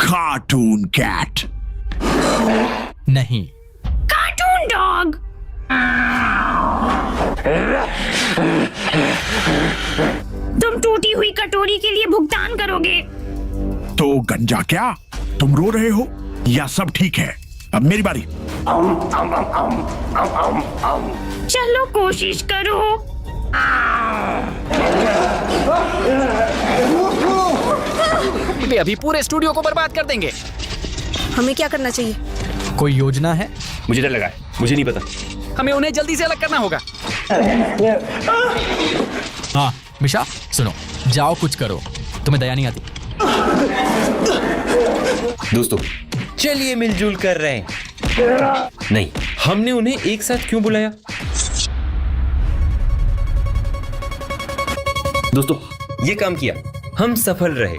Cartoon cat. नहीं, कार्टून डॉग। तुम टूटी हुई कटोरी के लिए भुगतान करोगे। तो गंजा क्या? तुम रो रहे हो या सब ठीक है? अब मेरी बारी। चलो कोशिश करो। वे अभी पूरे स्टूडियो को बर्बाद कर देंगे। हमें क्या करना चाहिए? कोई योजना है? मुझे डर लगा है, मुझे नहीं पता। हमें उन्हें जल्दी से अलग करना होगा। हाँ मिशा, सुनो, जाओ कुछ करो। तुम्हें दया नहीं आती? दोस्तों, चलिए मिलजुल कर रहे हैं। नहीं, हमने उन्हें एक साथ क्यों बुलाया? दोस्तों, ये काम किया, हम सफल रहे।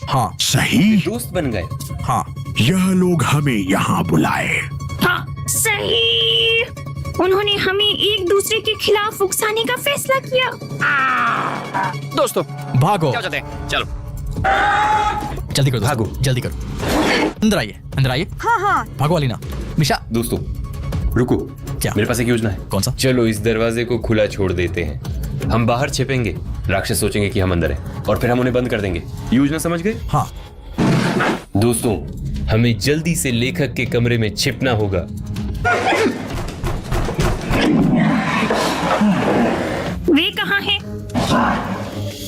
हाँ सही। दोस्त बन गए। हाँ, यह लोग हमें यहाँ बुलाए। हाँ सही। उन्होंने हमें एक दूसरे के खिलाफ उकसाने का फैसला किया। दोस्तों भागो। क्या चाहते हैं? चलो जल्दी करो भागो, जल्दी करो। अंदर आइए, अंदर आइए। हाँ हाँ। भागो अलीना। मिशा। दोस्तों रुको, क्या? मेरे पास एक योजना है। कौन सा? चलो इस दरवाजे को खुला छोड़ देते हैं। हम बाहर छिपेंगे, राक्षस सोचेंगे कि हम अंदर हैं, और फिर हम उन्हें बंद कर देंगे। योजना समझ गए? हाँ। दोस्तों हमें जल्दी से लेखक के कमरे में छिपना होगा। वे कहाँ हैं?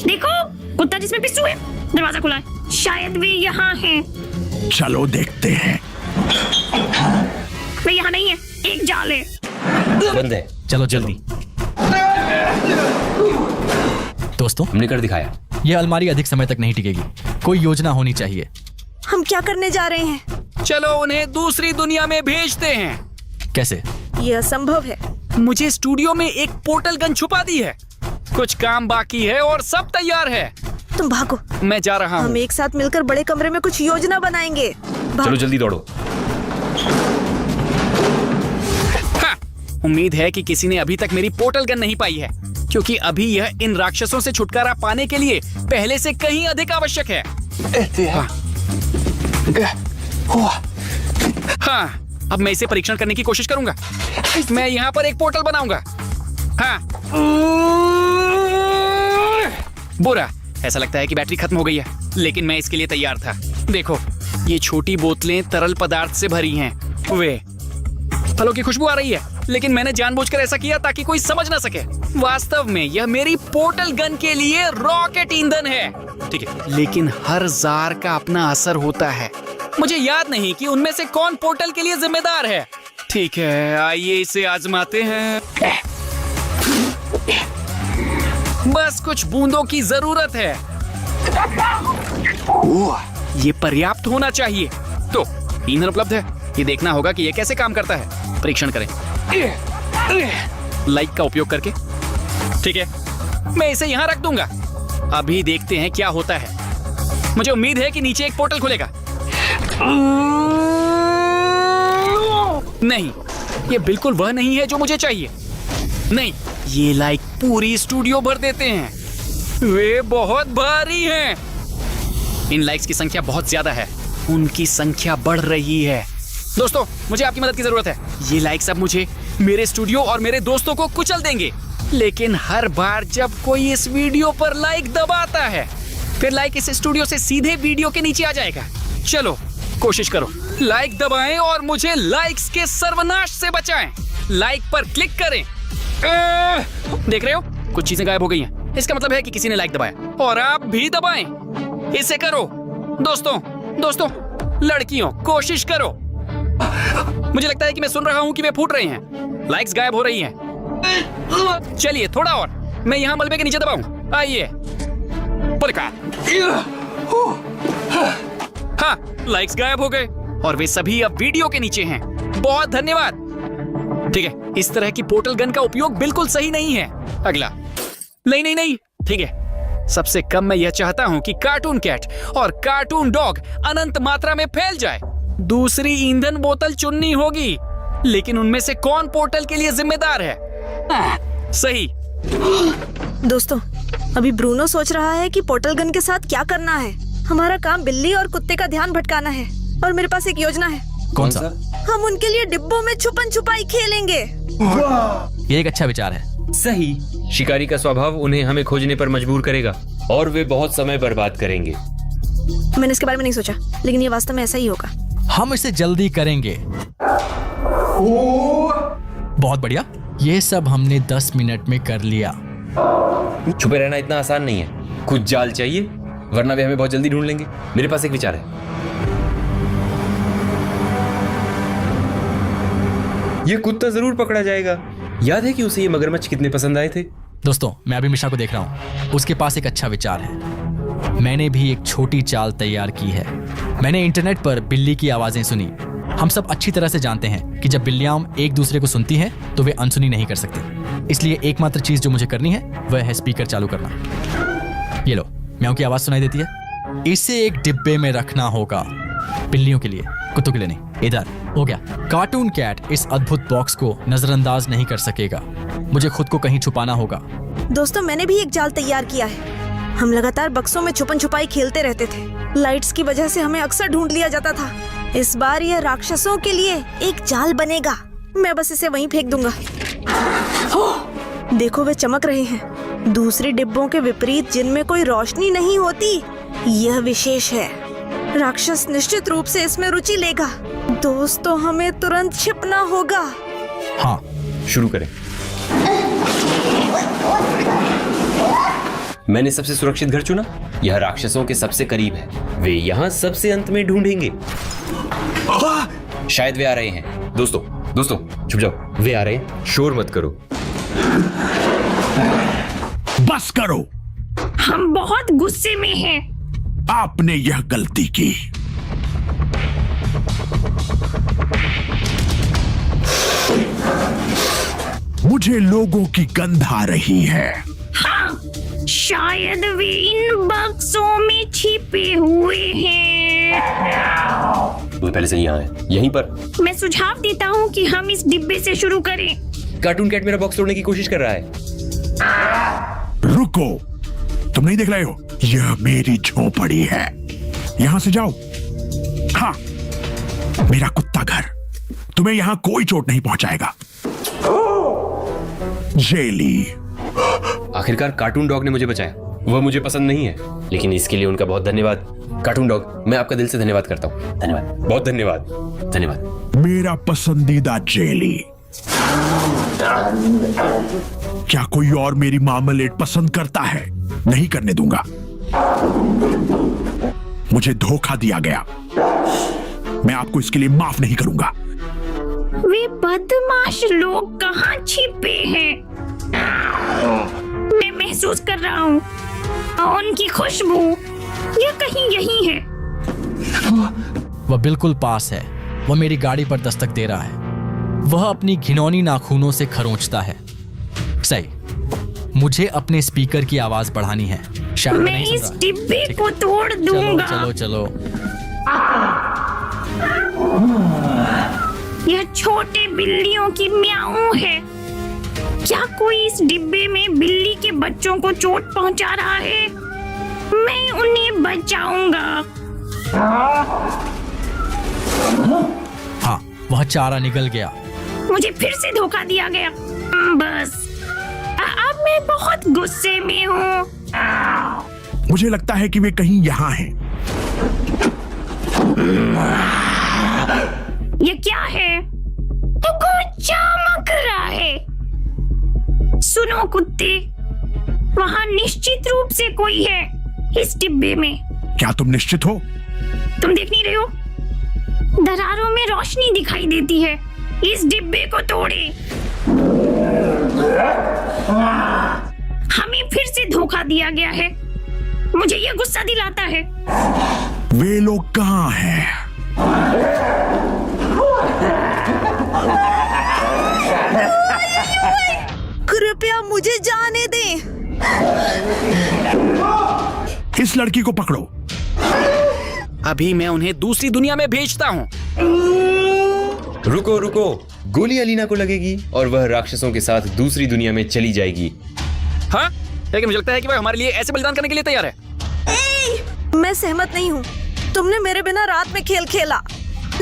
देखो, कुत्ता जिसमें पिस्सू है। दरवाजा खुला है, शायद वे यहाँ हैं। चलो देखते हैं। वे यहाँ नहीं है, एक जाल है। बंद है। चलो जल्दी। दोस्तों हमने कर दिखाया। ये अलमारी अधिक समय तक नहीं टिकेगी। कोई योजना होनी चाहिए। हम क्या करने जा रहे हैं? चलो उन्हें दूसरी दुनिया में भेजते हैं। कैसे? ये असंभव है। मुझे स्टूडियो में एक पोर्टल गन छुपा दी है। कुछ काम बाकी है और सब तैयार है। तुम भागो। मैं जा रहा हूँ। हम एक साथ मिलकर बड़े कमरे में कुछ योजना बनाएंगे। चलो जल्दी दौड़ो। हाँ, उम्मीद है कि किसी ने अभी तक मेरी पोर्टल गन नहीं पाई है, क्योंकि अभी यह इन राक्षसों से छुटकारा पाने के लिए पहले से कहीं अधिक आवश्यक है। हाँ, अब मैं इसे परीक्षण करने की कोशिश करूंगा। मैं यहाँ पर एक पोर्टल बनाऊंगा। हाँ। बुरा, ऐसा लगता है कि बैटरी खत्म हो गई है, लेकिन मैं इसके लिए तैयार था। देखो, ये छोटी बोतलें तरल पदार्थ से भरी हैं। वे फलों की खुशबू आ रही है, लेकिन मैंने जानबूझकर ऐसा किया ताकि कोई समझ ना सके। वास्तव में यह मेरी पोर्टल गन के लिए रॉकेट ईंधन है। ठीक है, लेकिन हर जार का अपना असर होता है। मुझे याद नहीं कि उनमें से कौन पोर्टल के लिए जिम्मेदार है। ठीक है, आइए इसे आजमाते हैं। बस कुछ बूंदों की जरूरत है। ये पर्याप्त होना चाहिए। तो ईंधन उपलब्ध है। ये देखना होगा कि ये कैसे काम करता है। परीक्षण करें लाइट का उपयोग करके। ठीक है, मैं इसे यहाँ रख दूंगा। अभी देखते हैं क्या होता है। मुझे उम्मीद है कि नीचे एक पोर्टल खुलेगा। नहीं, ये बिल्कुल वह नहीं है जो मुझे चाहिए। नहीं, ये लाइट पूरी स्टूडियो भर देते हैं। वे बहुत भारी हैं। इन लाइट्स की संख्या बहुत ज्यादा है। उनकी संख्या बढ़ रही है। दोस्तों, मुझे आपकी मदद की जरूरत है। ये लाइट्स अब मुझे, मेरे स्टूडियो और मेरे दोस्तों को कुचल देंगे। लेकिन हर बार जब कोई इस वीडियो पर लाइक दबाता है, फिर लाइक इस स्टूडियो से सीधे वीडियो के नीचे आ जाएगा। चलो कोशिश करो, लाइक दबाएं और मुझे लाइक्स के सर्वनाश से बचाएं। लाइक पर क्लिक करें। देख रहे हो, कुछ चीजें गायब हो गई हैं। इसका मतलब है कि किसी ने लाइक दबाया, और आप भी दबाएं। इसे करो दोस्तों, लड़कियों, कोशिश करो। मुझे लगता है कि मैं सुन रहा हूं कि वे फूट रहे हैं। लाइक्स गायब हो रही हैं। चलिए थोड़ा और, मैं यहाँ मलबे के नीचे दबाऊं। आइए। हाँ, लाइक्स गायब हो गए और वे सभी अब वीडियो के नीचे हैं। बहुत धन्यवाद। ठीक है, इस तरह की पोर्टल गन का उपयोग बिल्कुल सही नहीं है। अगला। नहीं, ठीक है। सबसे कम मैं यह चाहता हूं कि कार्टून कैट और कार्टून डॉग अनंत मात्रा में फैल जाए। दूसरी ईंधन बोतल चुननी होगी, लेकिन उनमें से कौन पोर्टल के लिए जिम्मेदार है? सही। दोस्तों, अभी ब्रूनो सोच रहा है कि पोर्टल गन के साथ क्या करना है। हमारा काम बिल्ली और कुत्ते का ध्यान भटकाना है, और मेरे पास एक योजना है। कौन सा? हम उनके लिए डिब्बों में छुपन छुपाई खेलेंगे। ये एक अच्छा विचार है। सही। शिकारी का स्वभाव उन्हें हमें खोजने पर मजबूर करेगा, और वे बहुत समय बर्बाद करेंगे। मैंने इसके बारे में नहीं सोचा, लेकिन ये वास्तव में ऐसा ही होगा। हम इसे जल्दी करेंगे। बहुत बढ़िया। ये सब हमने 10 मिनट में कर लिया। छुपे रहना इतना आसान नहीं है। कुछ जाल चाहिए, वरना वे हमें बहुत जल्दी ढूंढ लेंगे। मेरे पास एक विचार है। ये कुत्ता जरूर पकड़ा जाएगा। याद है कि उसे ये मगरमच्छ कितने पसंद आए थे? दोस्तों, मैं अभी मिशा को देख रहा हूँ। उसके पास एक अच्छा विचार है। मैंने भी एक छोटी चाल तैयार की है। मैंने इंटरनेट पर बिल्ली की आवाजें सुनी। हम सब अच्छी तरह से जानते हैं कि जब बिल्लियां एक दूसरे को सुनती हैं तो वे अनसुनी नहीं कर सकती। इसलिए एकमात्र चीज जो मुझे करनी है वह है स्पीकर चालू करना। ये लो, म्याऊं की आवाज सुनाई देती है। इसे एक डिब्बे में रखना होगा। बिल्लियों के लिए, कुत्तों के लिए नहीं। इधर हो गया। कार्टून कैट इस अद्भुत बॉक्स को नजरअंदाज नहीं कर सकेगा। मुझे खुद को कहीं छुपाना होगा। दोस्तों, मैंने भी एक जाल तैयार किया है। हम लगातार बक्सों में छुपन छुपाई खेलते रहते थे। लाइट्स की वजह से हमें अक्सर ढूंढ लिया जाता था। इस बार यह राक्षसों के लिए एक जाल बनेगा। मैं बस इसे वहीं फेंक दूंगा। देखो, वे चमक रहे हैं। दूसरे डिब्बों के विपरीत जिनमें कोई रोशनी नहीं होती, यह विशेष है। राक्षस निश्चित रूप से इसमें रुचि लेगा। दोस्तों, हमें तुरंत छिपना होगा। हाँ, शुरू करें। मैंने सबसे सुरक्षित घर चुना। यह राक्षसों के सबसे करीब है। वे यहाँ सबसे अंत में ढूंढेंगे। शायद वे आ रहे हैं। दोस्तों छुप जाओ। वे आ रहे हैं। शोर मत करो। बस करो। हम बहुत गुस्से में हैं। आपने यह गलती की। मुझे लोगों की गंध आ रही है। हाँ, शायद वे इन बक्सों में छिपे हुए हैं। वे पहले से यहाँ हैं, यहीं पर। मैं सुझाव देता हूँ कि हम इस डिब्बे से शुरू करें। कार्टून कैट मेरा बॉक्स तोड़ने की कोशिश कर रहा है। रुको, तुम नहीं देख रहे हो? यह मेरी झोपड़ी है। यहां से जाओ। हाँ, मेरा कुत्ता घर। तुम्हें यहां कोई चोट नहीं पहुंचाएगा। जेली। आखिरकार कार्टून डॉग ने मुझे बचाया। वह मुझे पसंद नहीं है, लेकिन इसके लिए उनका बहुत धन्यवाद। कार्टून डॉग, मैं आपका दिल से धन्यवाद करता हूँ। धन्यवाद, बहुत धन्यवाद। धन्यवाद। मेरा पसंदीदा जेली। क्या कोई और मेरी मार्मलेड पसंद करता है? नहीं करने दूंगा। मुझे धोखा दिया गया। मैं आपको इसके लिए माफ नहीं करूंगा। वे बदमाश लोग कहाँ छिपे हैं? मैं महसूस कर रहा हूँ उनकी खुशबू। यह कहीं यही है। वह बिल्कुल पास है। वह मेरी गाड़ी पर दस्तक दे रहा है। वह अपनी घिनौनी नाखूनों से खरोंचता है। सही, मुझे अपने स्पीकर की आवाज बढ़ानी है। शायद मैं नहीं इस डिब्बे को तोड़ दूंगा। चलो। यह छोटे बिल्लियों की म्याऊं है। क्या कोई इस डिब्बे में बिल्ली के बच्चों को चोट पहुंचा रहा है? मैं उन्हें बचाऊंगा। हाँ, वह चारा निकल गया। मुझे फिर से धोखा दिया गया। बस अब मैं बहुत गुस्से में हूँ। मुझे लगता है कि वे कहीं यहाँ हैं। ये क्या है? तो कुछ चमक रहा है। सुनो कुत्ते, वहाँ निश्चित रूप से कोई है इस डिब्बे में। क्या तुम निश्चित हो? तुम देख नहीं रहे हो? दरारों में रोशनी दिखाई देती है। इस डिब्बे को तोड़े। हमें फिर से धोखा दिया गया है। मुझे यह गुस्सा दिलाता है। वे लोग कहाँ हैं? कृपया मुझे जाने दें। इस लड़की को पकड़ो। अभी मैं उन्हें दूसरी दुनिया में भेजता हूँ। रुको। गोली अलीना को लगेगी और वह राक्षसों के साथ दूसरी दुनिया में चली जाएगी। हाँ, लेकिन मुझे लगता है कि वह हमारे लिए ऐसे बलिदान करने के लिए तैयार है। मैं सहमत नहीं हूँ। तुमने मेरे बिना रात में खेल खेला।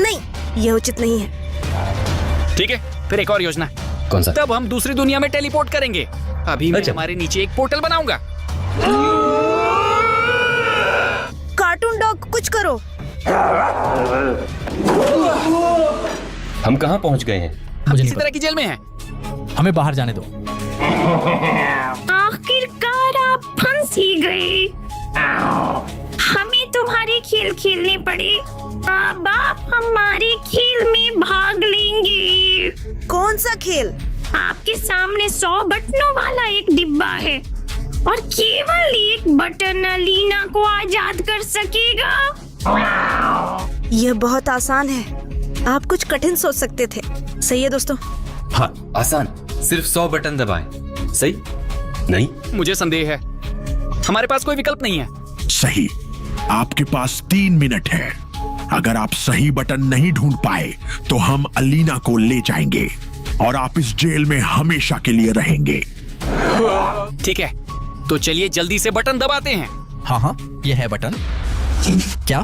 नहीं, यह उचित नहीं है। ठीक है, फिर एक और योजना। कौन सा? तब हम दूसरी दुनिया में टेलीपोर्ट करेंगे। अभी मैं हमारे नीचे एक पोर्टल बनाऊंगा। कार्टून डॉग, कुछ करो। हम कहाँ पहुँच गए हैं? मुझे किसी तरह की जेल में हैं। हमें बाहर जाने दो। आखिरकार आप फंस ही गए। हमें तुम्हारे खेल खेलने पड़े। अब आप हमारे खेल में भाग लेंगे। कौन सा खेल? आपके सामने 100 बटनों वाला एक डिब्बा है और केवल एक बटन अलीना को आजाद कर सकेगा। यह बहुत आसान है। आप कुछ कठिन सोच सकते थे। सही है दोस्तों? हाँ, आसान। सिर्फ 100 बटन दबाएं। सही? नहीं? मुझे संदेह है। हमारे पास कोई विकल्प नहीं है। सही। आपके पास 3 मिनट है। अगर आप सही बटन नहीं ढूंढ पाए तो हम अलीना को ले जाएंगे और आप इस जेल में हमेशा के लिए रहेंगे। ठीक है, तो चलिए जल्दी से बटन दबाते हैं। हाँ हाँ, ये है बटन। क्या?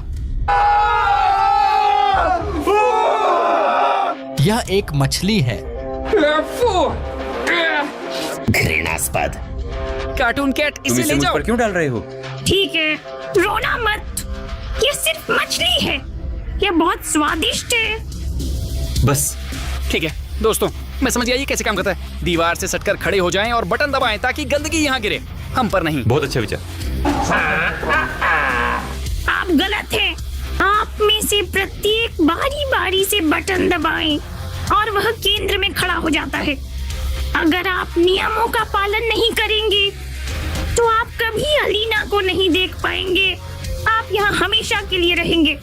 यह एक मछली है। घृणास्पद। कार्टून कैट, तुम इसे इसे ले मुझ जाओ। पर क्यों डाल रहे हो? ठीक है, रोना मत। ये सिर्फ मछली है। ये बहुत स्वादिष्ट है। बस ठीक है दोस्तों, मैं समझ गया ये कैसे काम करता है। दीवार से सटकर खड़े हो जाएं और बटन दबाएं ताकि गंदगी यहाँ गिरे, हम पर नहीं। बहुत अच्छा विचार। आप गलत हैं। आप में से प्रत्येक बारी बारी से बटन दबाएं और वह केंद्र में खड़ा हो जाता है। अगर आप नियमों का पालन नहीं करेंगे तो आप कभी अलीना को नहीं देख पाएंगे। आप यहाँ हमेशा के लिए रहेंगे।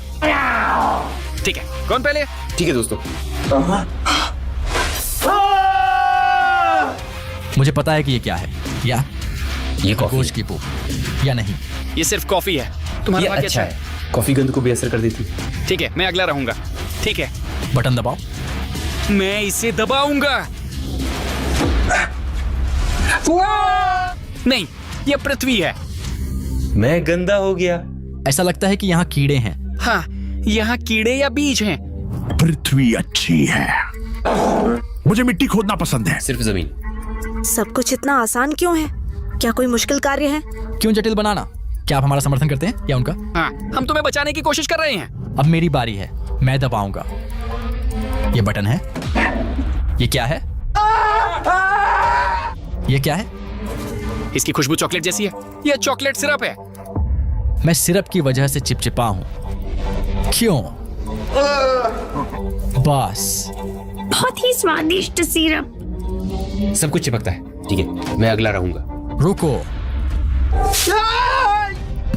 ठीक है, कौन पहले? ठीक है दोस्तों। मुझे पता है कि ये क्या है। या ये कॉफी गोश्त की पूप या नहीं? ये सिर्फ कॉफी है। तुम्हारा ये भाग्य अच्छा है। कॉफी गंद को बेअसर कर देती। ठीक है, मैं अगला रहूंगा। ठीक है, बटन दबाओ। मैं इसे दबाऊंगा। नहीं, ये पृथ्वी है। मैं गंदा हो गया। ऐसा लगता है कि यहाँ कीड़े हैं। हाँ, यहाँ कीड़े या बीज हैं। पृथ्वी अच्छी है। मुझे मिट्टी खोदना पसंद है। सिर्फ जमीन। सब कुछ इतना आसान क्यों है? क्या कोई मुश्किल कार्य है? क्यों जटिल बनाना? क्या आप हमारा समर्थन करते हैं या उनका? हाँ, हम तुम्हें बचाने की कोशिश कर रहे हैं। अब मेरी बारी है, मैं दबाऊंगा। ये बटन है। ये क्या है? ये क्या है? इसकी खुशबू चॉकलेट जैसी है। यह चॉकलेट सिरप है। मैं सिरप की वजह से चिपचिपा हूं। क्यों? बस। बहुत ही स्वादिष्ट सिरप। सब कुछ चिपकता है। ठीक है, मैं अगला रहूंगा। रुको।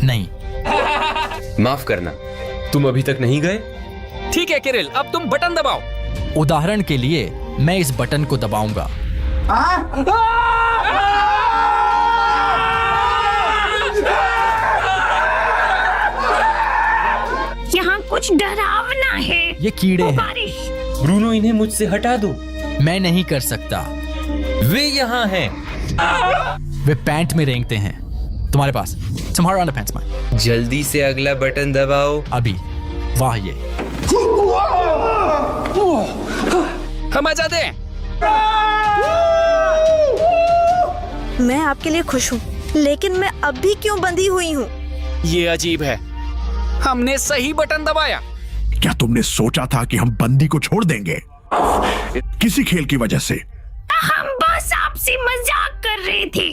नहीं। माफ करना, तुम अभी तक नहीं गए? ठीक है किरिल, अब तुम बटन दबाओ। उदाहरण के लिए मैं इस बटन को दबाऊंगा। यहाँ कुछ डरावना है। ये कीड़े वो हैं। बारिश। ब्रूनो, इन्हें मुझसे हटा दो। मैं नहीं कर सकता। वे यहाँ हैं। वे पैंट में रेंगते हैं। तुम्हारे पास तुम्हारा अंडरपैंट्स में। जल्दी से अगला बटन दबाओ। अभी। वाह, ये हम आजाद हैं। मैं आपके लिए खुश हूँ, लेकिन मैं अब भी क्यों बंधी हुई हूँ? ये अजीब है। हमने सही बटन दबाया। क्या तुमने सोचा था कि हम बंदी को छोड़ देंगे किसी खेल की वजह से? हम बस आपसे मजाक कर रहे थे।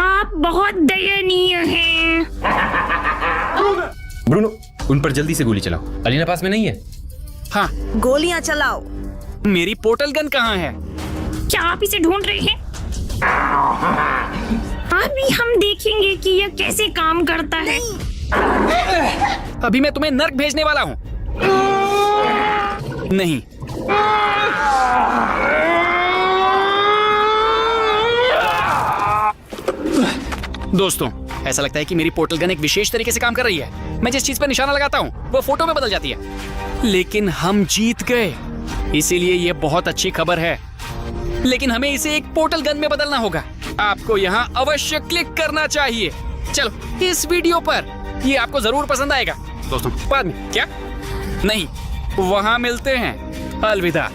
आप बहुत दयनीय हैं। ब्रूनो, उन पर जल्दी से गोली चलाओ। अलीना पास में नहीं है? हाँ। गोलियां चलाओ। मेरी पोर्टल गन कहाँ है? क्या आप इसे ढूंढ रहे हैं? अभी हम देखेंगे कि यह कैसे काम करता है। अभी मैं तुम्हें नर्क भेजने वाला हूँ। नहीं। दोस्तों, ऐसा लगता है कि मेरी पोर्टल गन एक विशेष तरीके से काम कर रही है। मैं जिस चीज पर निशाना लगाता हूँ वो फोटो में बदल जाती है। लेकिन हम जीत गए, इसीलिए ये बहुत अच्छी खबर है। लेकिन हमें इसे एक पोर्टल गन में बदलना होगा। आपको यहाँ अवश्य क्लिक करना चाहिए। चलो, इस वीडियो पर। ये आपको जरूर पसंद आएगा। दोस्तों, बाद में क्या? नहीं, वहां मिलते हैं। अलविदा।